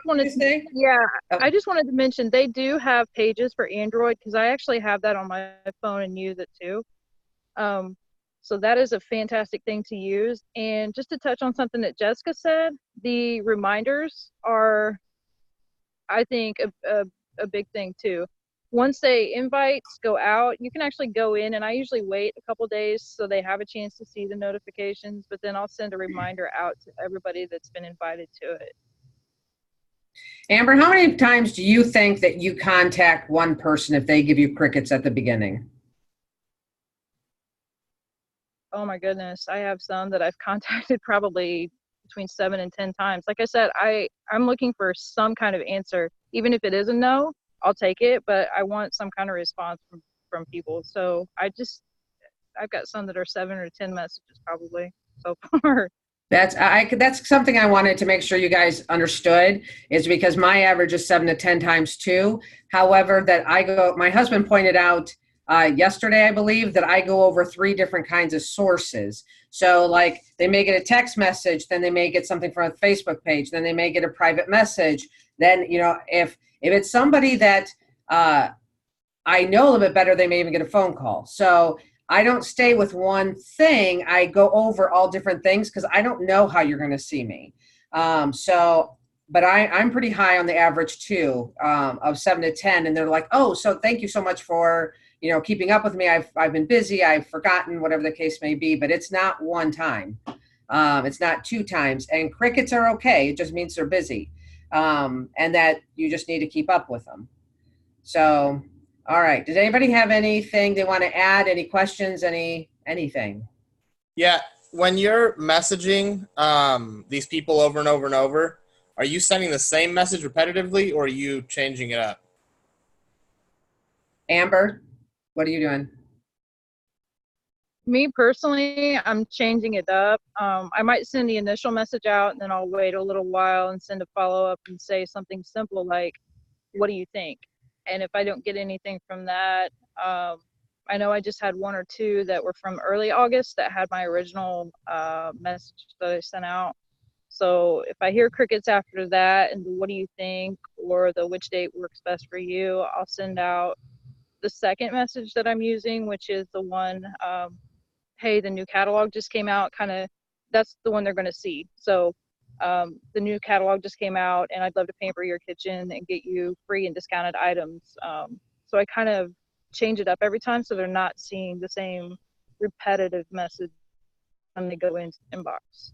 I just wanted to mention they do have pages for Android, because I actually have that on my phone and use it too. So that is a fantastic thing to use. And just to touch on something that Jessica said, the reminders are, I think, a big thing too. Once the invites go out, you can actually go in, and I usually wait a couple days so they have a chance to see the notifications, but then I'll send a reminder out to everybody that's been invited to it. Amber, how many times do you think that you contact one person if they give you crickets at the beginning? Oh my goodness. I have some that I've contacted probably between 7 and 10 times. Like I said, I'm looking for some kind of answer. Even if it is a no, I'll take it, but I want some kind of response from people. So I've got some that are 7 or 10 messages probably so far. That's something I wanted to make sure you guys understood, is because my average is 7 to 10 times too. However, my husband pointed out yesterday, I believe, that I go over 3 different kinds of sources. So like they may get a text message, then they may get something from a Facebook page, then they may get a private message. Then, if it's somebody that I know a little bit better, they may even get a phone call. So I don't stay with one thing. I go over all different things because I don't know how you're going to see me. But I'm pretty high on the average too, of 7 to 10. And they're like, oh, so thank you so much for, keeping up with me. I've been busy. I've forgotten, whatever the case may be, but it's not one time. It's not 2 times. And crickets are okay. It just means they're busy. And that you just need to keep up with them. So, all right. Does anybody have anything they want to add? Any questions? Anything? Yeah. When you're messaging these people over and over and over, are you sending the same message repetitively, or are you changing it up? Amber, what are you doing? Me personally, I'm changing it up. I might send the initial message out and then I'll wait a little while and send a follow-up and say something simple like, what do you think? And if I don't get anything from that, I know I just had one or two that were from early August that had my original message that I sent out. So if I hear crickets after that and the what do you think or the which date works best for you, I'll send out the second message that I'm using, which is the one, hey, the new catalog just came out, kind of, that's the one they're going to see. So the new catalog just came out and I'd love to pamper your kitchen and get you free and discounted items. So I kind of change it up every time so they're not seeing the same repetitive message when they go into the inbox.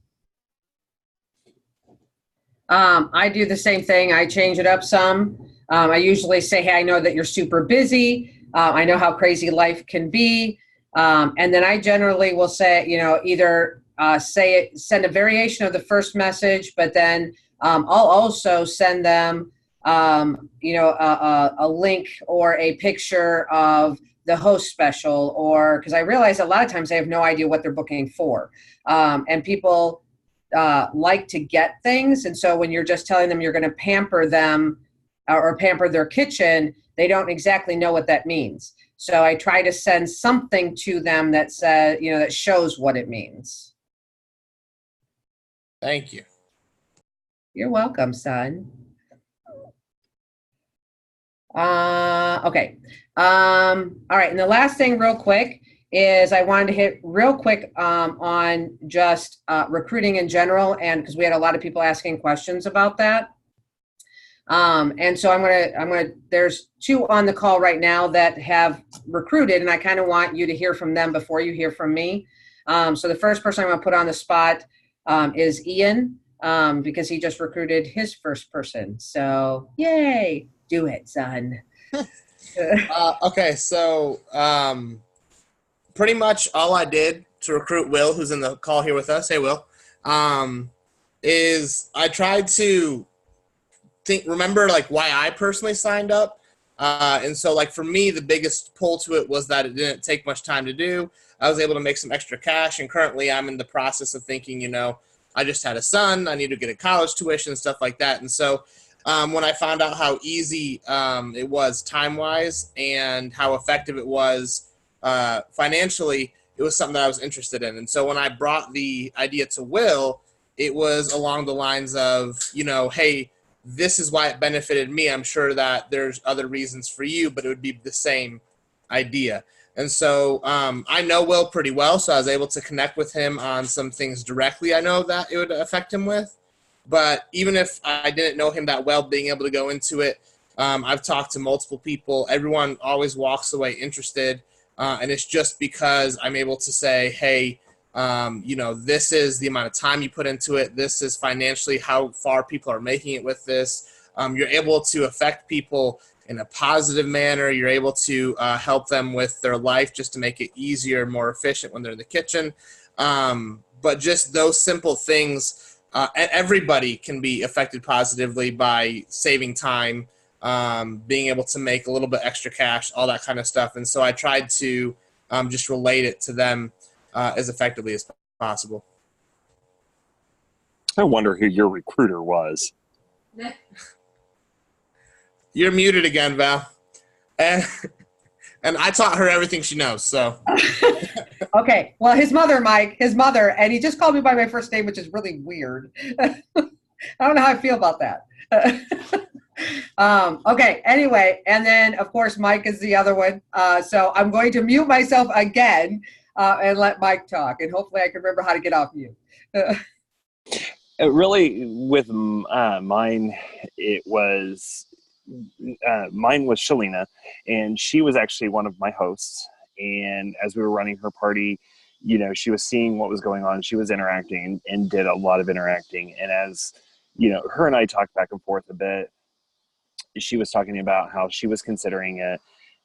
I do the same thing. I change it up some. I usually say, hey, I know that you're super busy. I know how crazy life can be. And then I generally will say, either send a variation of the first message, but then I'll also send them, a link or a picture of the host special, or because I realize a lot of times they have no idea what they're booking for. And people like to get things. And so when you're just telling them you're going to pamper them or pamper their kitchen, they don't exactly know what that means. So I try to send something to them that says, that shows what it means. Thank you. You're welcome, son. Okay. All right. And the last thing real quick is I wanted to hit real quick on just recruiting in general, and because we had a lot of people asking questions about that. And so I'm gonna, there's two on the call right now that have recruited, and I kind of want you to hear from them before you hear from me. So the first person I'm gonna put on the spot is Ian, because he just recruited his first person. So yay, do it, son. Okay, so pretty much all I did to recruit Will, who's in the call here with us, hey Will, is I tried to remember like why I personally signed up. And so like for me, the biggest pull to it was that it didn't take much time to do. I was able to make some extra cash, and currently I'm in the process of thinking, I just had a son, I need to get a college tuition and stuff like that. And so when I found out how easy it was time-wise and how effective it was financially, it was something that I was interested in. And so when I brought the idea to Will, it was along the lines of, hey, this is why it benefited me. I'm sure that there's other reasons for you, but it would be the same idea. And so I know Will pretty well, so I was able to connect with him on some things directly I know that it would affect him with. But even if I didn't know him that well, being able to go into it, I've talked to multiple people. Everyone always walks away interested, and it's just because I'm able to say, hey, this is the amount of time you put into it. This is financially how far people are making it with this. You're able to affect people in a positive manner. You're able to help them with their life just to make it easier, more efficient when they're in the kitchen. But just those simple things, everybody can be affected positively by saving time, being able to make a little bit extra cash, all that kind of stuff. And so I tried to just relate it to them as effectively as possible. I wonder who your recruiter was. You're muted again, Val. And I taught her everything she knows, so. Okay. Well, his mother, Mike, and he just called me by my first name, which is really weird. I don't know how I feel about that. Okay. Anyway, and then, of course, Mike is the other one. So I'm going to mute myself again and let Mike talk, and hopefully I can remember how to get off mute. Really, with mine, it was mine was Shalina, and she was actually one of my hosts. And as we were running her party, she was seeing what was going on. She was interacting and did a lot of interacting. And as her and I talked back and forth a bit, she was talking about how she was considering it.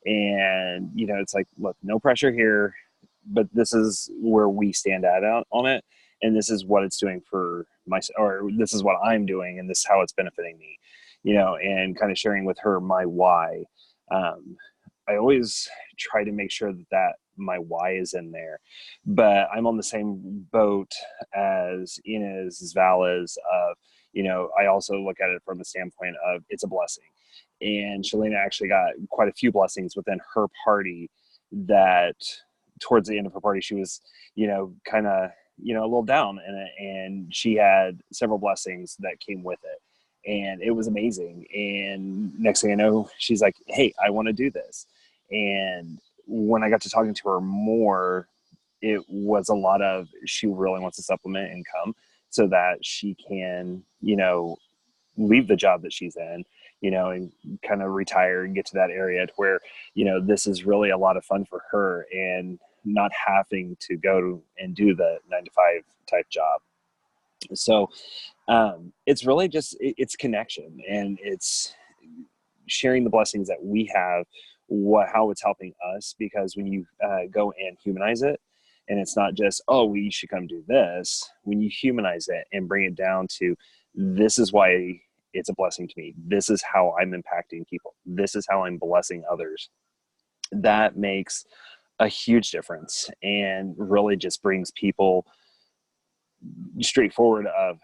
And it's like, look, no pressure here, but this is where we stand out on it, and this is what it's doing for or this is what I'm doing, and this is how it's benefiting me. And kind of sharing with her my why. I always try to make sure that my why is in there. But I'm on the same boat as Inez, as Val is, of, I also look at it from a standpoint of it's a blessing. And Shalina actually got quite a few blessings within her party, that towards the end of her party, she was, kind of, a little down in it, and she had several blessings that came with it. And it was amazing. And next thing I know, she's like, hey, I want to do this. And when I got to talking to her more, it was a lot of, she really wants to supplement income so that she can, leave the job that she's in, and kind of retire and get to that area to where, this is really a lot of fun for her, and not having to go and do the 9-to-5 type job. So it's really just, it's connection, and it's sharing the blessings that we have, how it's helping us. Because when you go and humanize it, and it's not just, oh, we should come do this. When you humanize it and bring it down to, this is why it's a blessing to me. This is how I'm impacting people. This is how I'm blessing others. That makes a huge difference, and really just brings people straightforward of,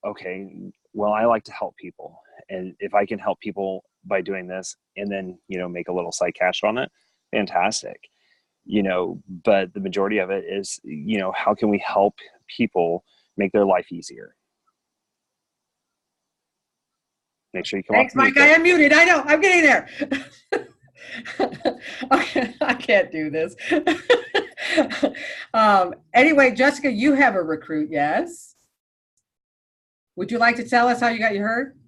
okay, well, I like to help people. And if I can help people by doing this, and then, make a little side cash on it, fantastic. But the majority of it is, how can we help people make their life easier? Make sure you come Thanks, off mute. Mike. I am muted. I know. I'm getting there. Okay, I can't do this. Anyway, Jessica, you have a recruit, yes? Would you like to tell us how you got your herd?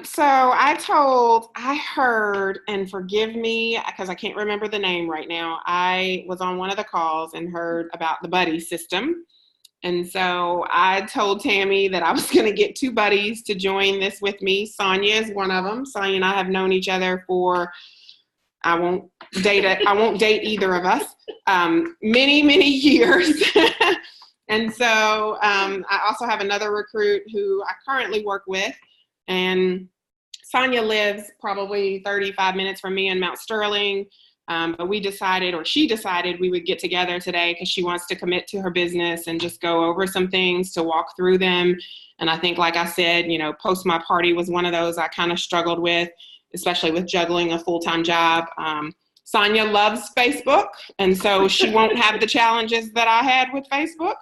So I heard, and forgive me because I can't remember the name right now. I was on one of the calls and heard about the buddy system. And so I told Tammy that I was going to get 2 buddies to join this with me. Sonia is one of them. Sonia and I have known each other for, I won't date either of us, many, many years. And so I also have another recruit who I currently work with. And Sonia lives probably 35 minutes from me in Mount Sterling. But she decided we would get together today because she wants to commit to her business and just go over some things to walk through them. And I think, like I said, post my party was one of those I kind of struggled with, especially with juggling a full-time job. Sonia loves Facebook, and so she won't have the challenges that I had with Facebook.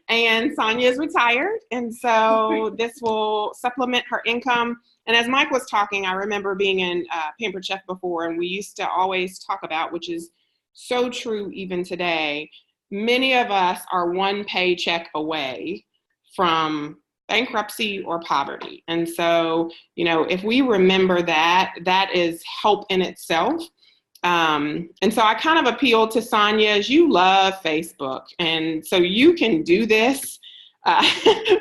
And Sonia is retired, and so this will supplement her income. And as Mike was talking, I remember being in Pampered Chef before, and we used to always talk about, which is so true even today, many of us are one paycheck away from bankruptcy or poverty. And so, if we remember that, that is help in itself. And so I kind of appealed to Sonia, as you love Facebook, and so you can do this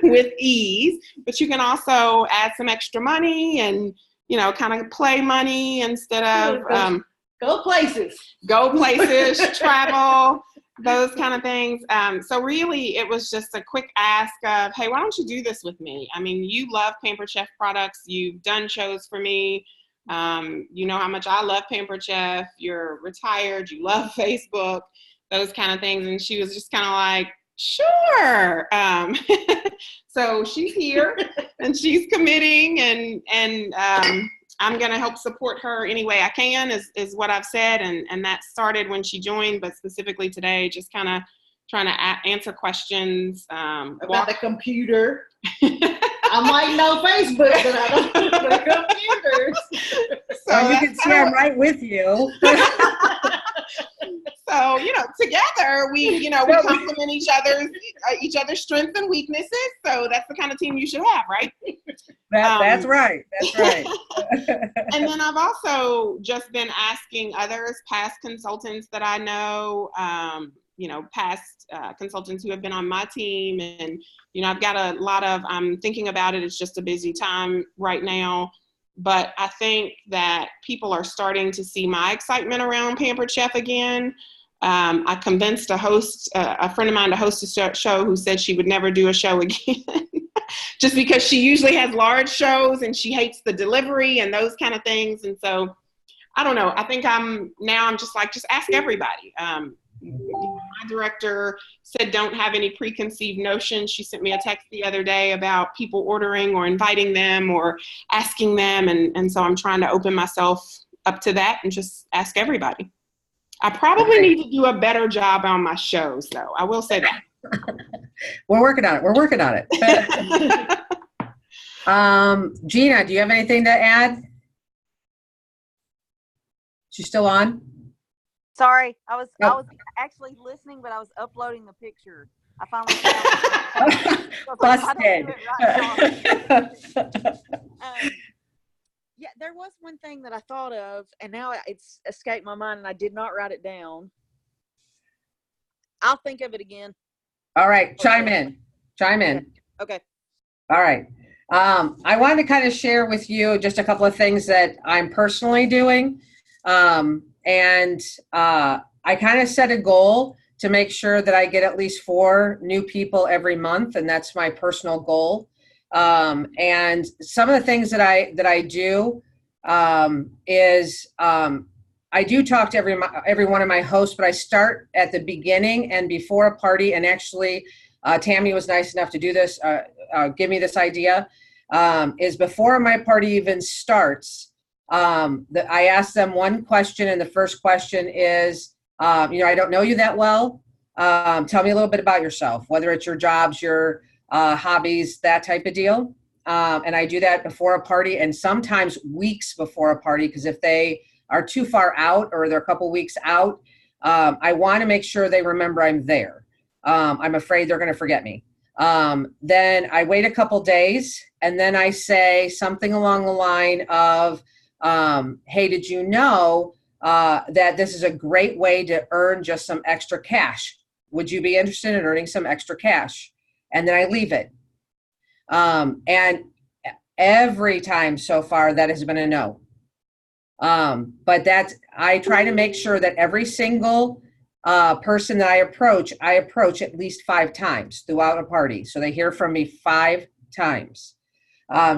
with ease, but you can also add some extra money and, kind of play money instead of go places, travel, those kind of things. So really it was just a quick ask of, hey, why don't you do this with me? I mean, you love Pampered Chef products. You've done shows for me. You know how much I love Pampered Chef. You're retired. You love Facebook, those kind of things. And she was just kind of like, sure. So she's here and she's committing, and I'm going to help support her any way I can, is what I've said. And that started when she joined, but specifically today, just kind of trying to answer questions. About the computer. I might know Facebook, but I don't know the computers. So you can see I'm right with you. So, together we complement each other's strengths and weaknesses. So that's the kind of team you should have, right? That's right. That's right. And then I've also just been asking others, past consultants that I know, past consultants who have been on my team. And, I've got a lot of, I'm thinking about it. It's just a busy time right now. But I think that people are starting to see my excitement around Pampered Chef again. I convinced a friend of mine to host a show who said she would never do a show again just because she usually has large shows and she hates the delivery and those kind of things. And so I don't know. I think I'm just like, just ask everybody. My director said don't have any preconceived notions. She sent me a text the other day about people ordering or inviting them or asking them. And so I'm trying to open myself up to that and just ask everybody. I probably need to do a better job on my shows, though. I will say that. We're working on it. We're working on it. Gina, do you have anything to add? She's still on? Sorry, I was actually listening, but I was uploading the picture. I finally found Busted. Yeah, there was one thing that I thought of, and now it's escaped my mind, and I did not write it down. I'll think of it again. All right, chime in. Okay. All right. I wanted to kind of share with you just a couple of things that I'm personally doing. I kind of set a goal to make sure that I get at least 4 new people every month, and that's my personal goal. And some of the things that I do is I do talk to every one of my hosts, but I start at the beginning and before a party. And actually, Tammy was nice enough to do this, give me this idea, is before my party even starts, I ask them one question, and the first question is, I don't know you that well. Tell me a little bit about yourself, whether it's your jobs, your hobbies, that type of deal. And I do that before a party and sometimes weeks before a party, because if they are too far out or they're a couple weeks out, I want to make sure they remember I'm there. I'm afraid they're going to forget me. Then I wait a couple days, and then I say something along the line of, hey, did you know that this is a great way to earn just some extra cash? Would you be interested in earning some extra cash? And then I leave it. And every time so far that has been a no. But I try to make sure that every single person that I approach at least 5 times throughout a party. So they hear from me 5 times.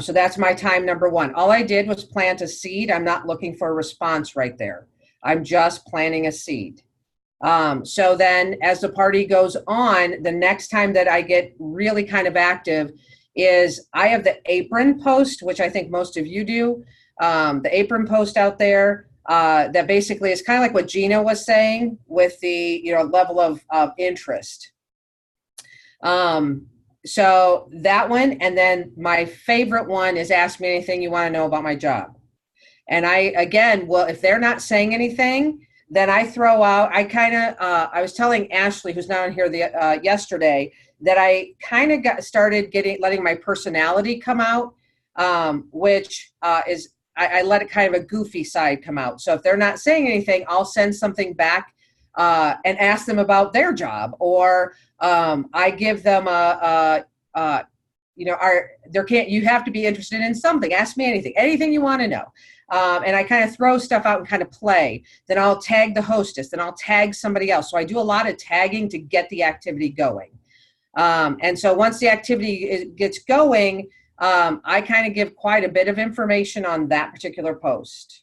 So that's my time number 1. All I did was plant a seed. I'm not looking for a response right there. I'm just planting a seed. So then as the party goes on, the next time that I get really kind of active is I have the apron post, which I think most of you do. The apron post out there that basically is kind of like what Gina was saying with the level of interest. So that one, and then my favorite one is ask me anything you want to know about my job. And if they're not saying anything, then I throw out, I was telling Ashley, who's not on here yesterday, that I kind of letting my personality come out, which is, I let it kind of a goofy side come out. So if they're not saying anything, I'll send something back and ask them about their job, or I give them you have to be interested in something. Ask me anything you want to know. And I kind of throw stuff out and kind of play. Then I'll tag the hostess, then I'll tag somebody else. So I do a lot of tagging to get the activity going. And so once the activity gets going, I kind of give quite a bit of information on that particular post.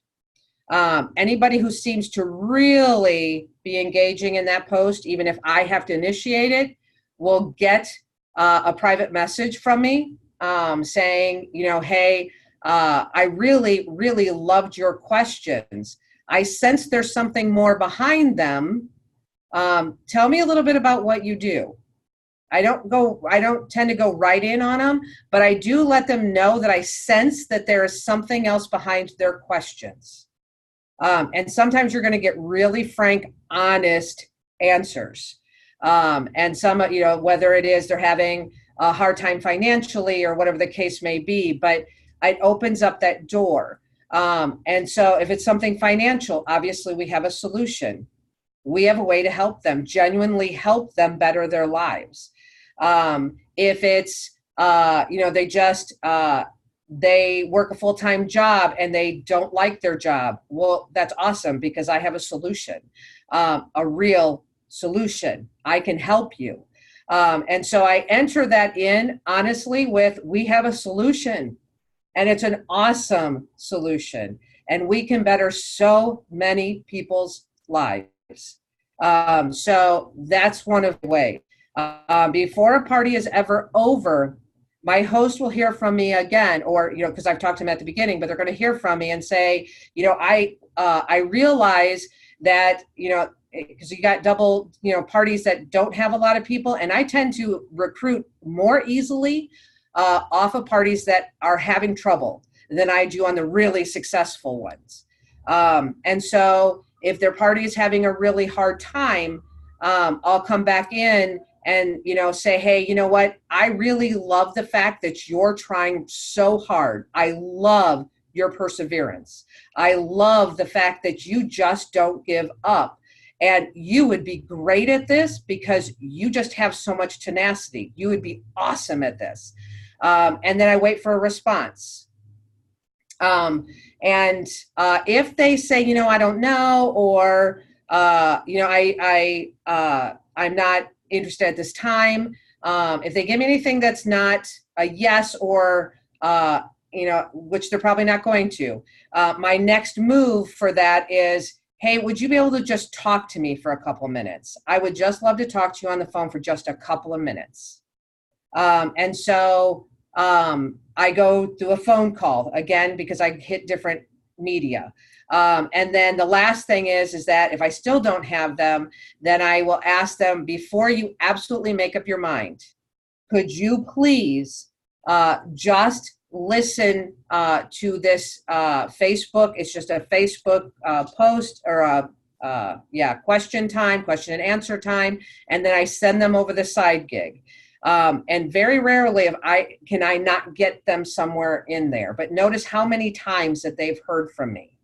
Anybody who seems to really be engaging in that post, even if I have to initiate it, will get a private message from me saying, hey, I really, really loved your questions. I sense there's something more behind them. Tell me a little bit about what you do. I don't tend to go right in on them, but I do let them know that I sense that there is something else behind their questions. And sometimes you're going to get really frank, honest answers. And some, whether it is they're having a hard time financially or whatever the case may be, but it opens up that door. And so if it's something financial, obviously we have a solution. We have a way to help them, genuinely help them better their lives. If it's, they work a full-time job and they don't like their job, well, that's awesome because I have a solution, a real solution. I can help you. And so I enter that in honestly with, we have a solution and it's an awesome solution. and we can better so many people's lives. So that's one of the ways. Before a party is ever over, my host will hear from me again, or, you know, because I've talked to them at the beginning, but they're going to hear from me and say, you know, I realize that, you know, because you got double, you know, parties that don't have a lot of people, and I tend to recruit more easily off of parties that are having trouble than I do on the really successful ones. And so if their party is having a really hard time, I'll come back in and, you know, say, hey, you know what? I really love the fact that you're trying so hard. I love your perseverance. I love the fact that you just don't give up. And you would be great at this because you just have so much tenacity. You would be awesome at this. And then I wait for a response. If they say, you know, I don't know, or, you know, I'm not interested at this time. If they give me anything that's not a yes, or, you know, which they're probably not going to, my next move for that is, hey, would you be able to just talk to me for a couple of minutes? I would just love to talk to you on the phone for just a couple of minutes. And so I go through a phone call again, because I hit different media. And then the last thing is that if I still don't have them, then I will ask them, before you absolutely make up your mind, could you please just listen to this Facebook? It's just a Facebook post, or a question and answer time. And then I send them over the side gig. And very rarely can I not get them somewhere in there, but notice how many times that they've heard from me.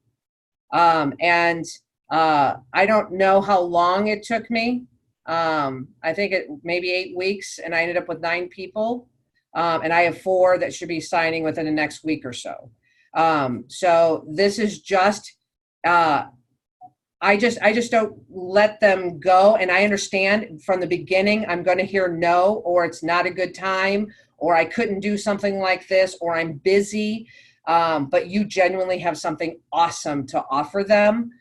I don't know how long it took me. I think it maybe 8 weeks, and I ended up with 9 people. And I have 4 that should be signing within the next week or so. So this is just, I just don't let them go. And I understand from the beginning, I'm going to hear no, or it's not a good time, or I couldn't do something like this, or I'm busy. But you genuinely have something awesome to offer them.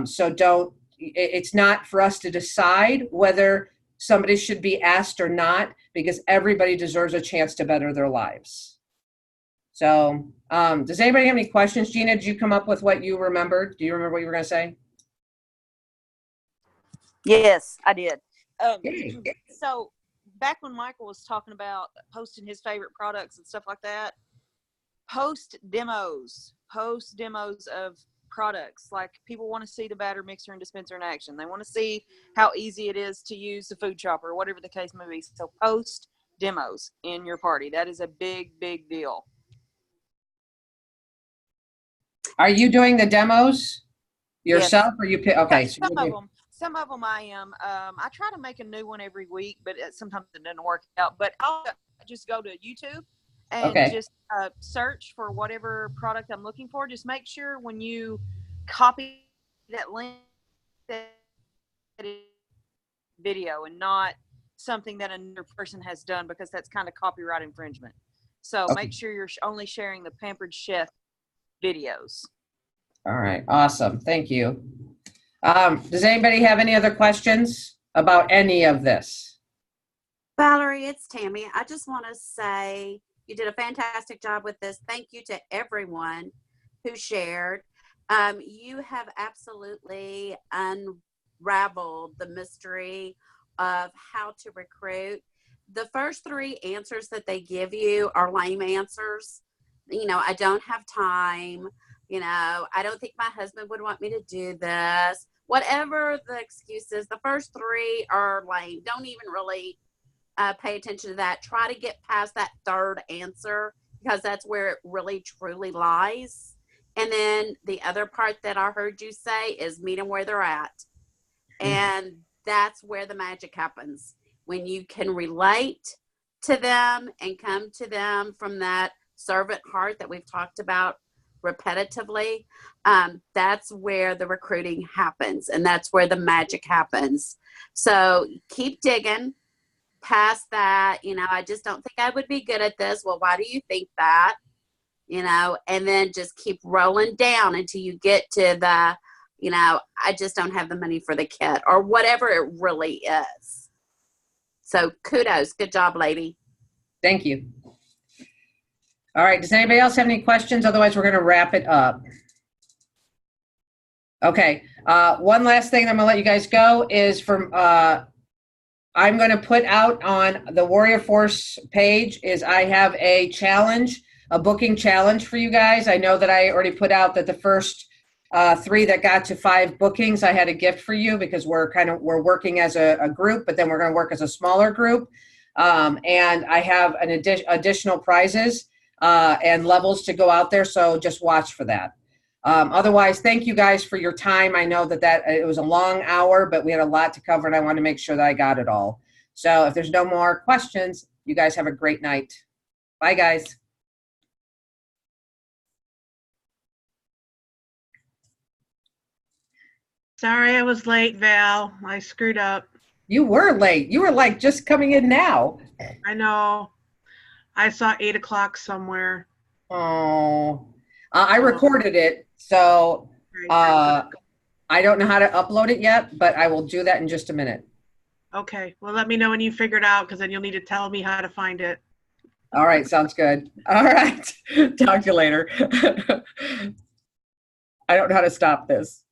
So it's not for us to decide whether somebody should be asked or not, because everybody deserves a chance to better their lives. So does anybody have any questions? Gina, did you come up with what you remembered? Do you remember what you were going to say? Yes, I did. Yay. So back when Michael was talking about posting his favorite products and stuff like that, post demos of products. Like, people want to see the batter mixer and dispenser in action. They want to see how easy it is to use the food chopper, or whatever the case may be. So post demos in your party. That is a big, big deal. Are you doing the demos yourself? Yes. Or you pick? Okay. Some of them I am. I try to make a new one every week, but sometimes it doesn't work out. But I'll just go to YouTube and just search for whatever product I'm looking for. Just make sure when you copy that link, that video, and not something that another person has done, because that's kind of copyright infringement. So make sure you're only sharing the Pampered Chef videos. All right. Awesome. Thank you. Does anybody have any other questions about any of this? Valerie, it's Tammy. I just want to say you did a fantastic job with this. Thank you to everyone who shared. You have absolutely unraveled the mystery of how to recruit. The first 3 answers that they give you are lame answers. You know, I don't have time. You know, I don't think my husband would want me to do this. Whatever the excuse is, the first 3 are lame. Don't even really pay attention to that. Try to get past that 3rd answer, because that's where it really truly lies. And then the other part that I heard you say is meet them where they're at. And that's where the magic happens. When you can relate to them and come to them from that servant heart that we've talked about repetitively, that's where the recruiting happens, and that's where the magic happens. So keep digging past that. You know, I just don't think I would be good at this. Well, why do you think that? and then just keep rolling down until you get to the, I just don't have the money for the kit or whatever it really is. So kudos. Good job, lady. Thank you. All right. Does anybody else have any questions? Otherwise, we're going to wrap it up. Okay. One last thing I'm going to let you guys go is from, I'm going to put out on the Warrior Force page is I have a challenge, a booking challenge for you guys. I know that I already put out that the first 3 that got to 5 bookings, I had a gift for you because we're working as a group, but then we're going to work as a smaller group. And I have an additional prizes and levels to go out there. So just watch for that. Otherwise, thank you guys for your time. I know that it was a long hour, but we had a lot to cover and I want to make sure that I got it all. So if there's no more questions, you guys have a great night. Bye, guys. Sorry I was late, Val. I screwed up. You were late. You were like just coming in now. I know. I saw 8 o'clock somewhere. Oh, I recorded it. So I don't know how to upload it yet, but I will do that in just a minute. Okay. Well, let me know when you figure it out because then you'll need to tell me how to find it. All right. Sounds good. All right. Talk to you later. I don't know how to stop this.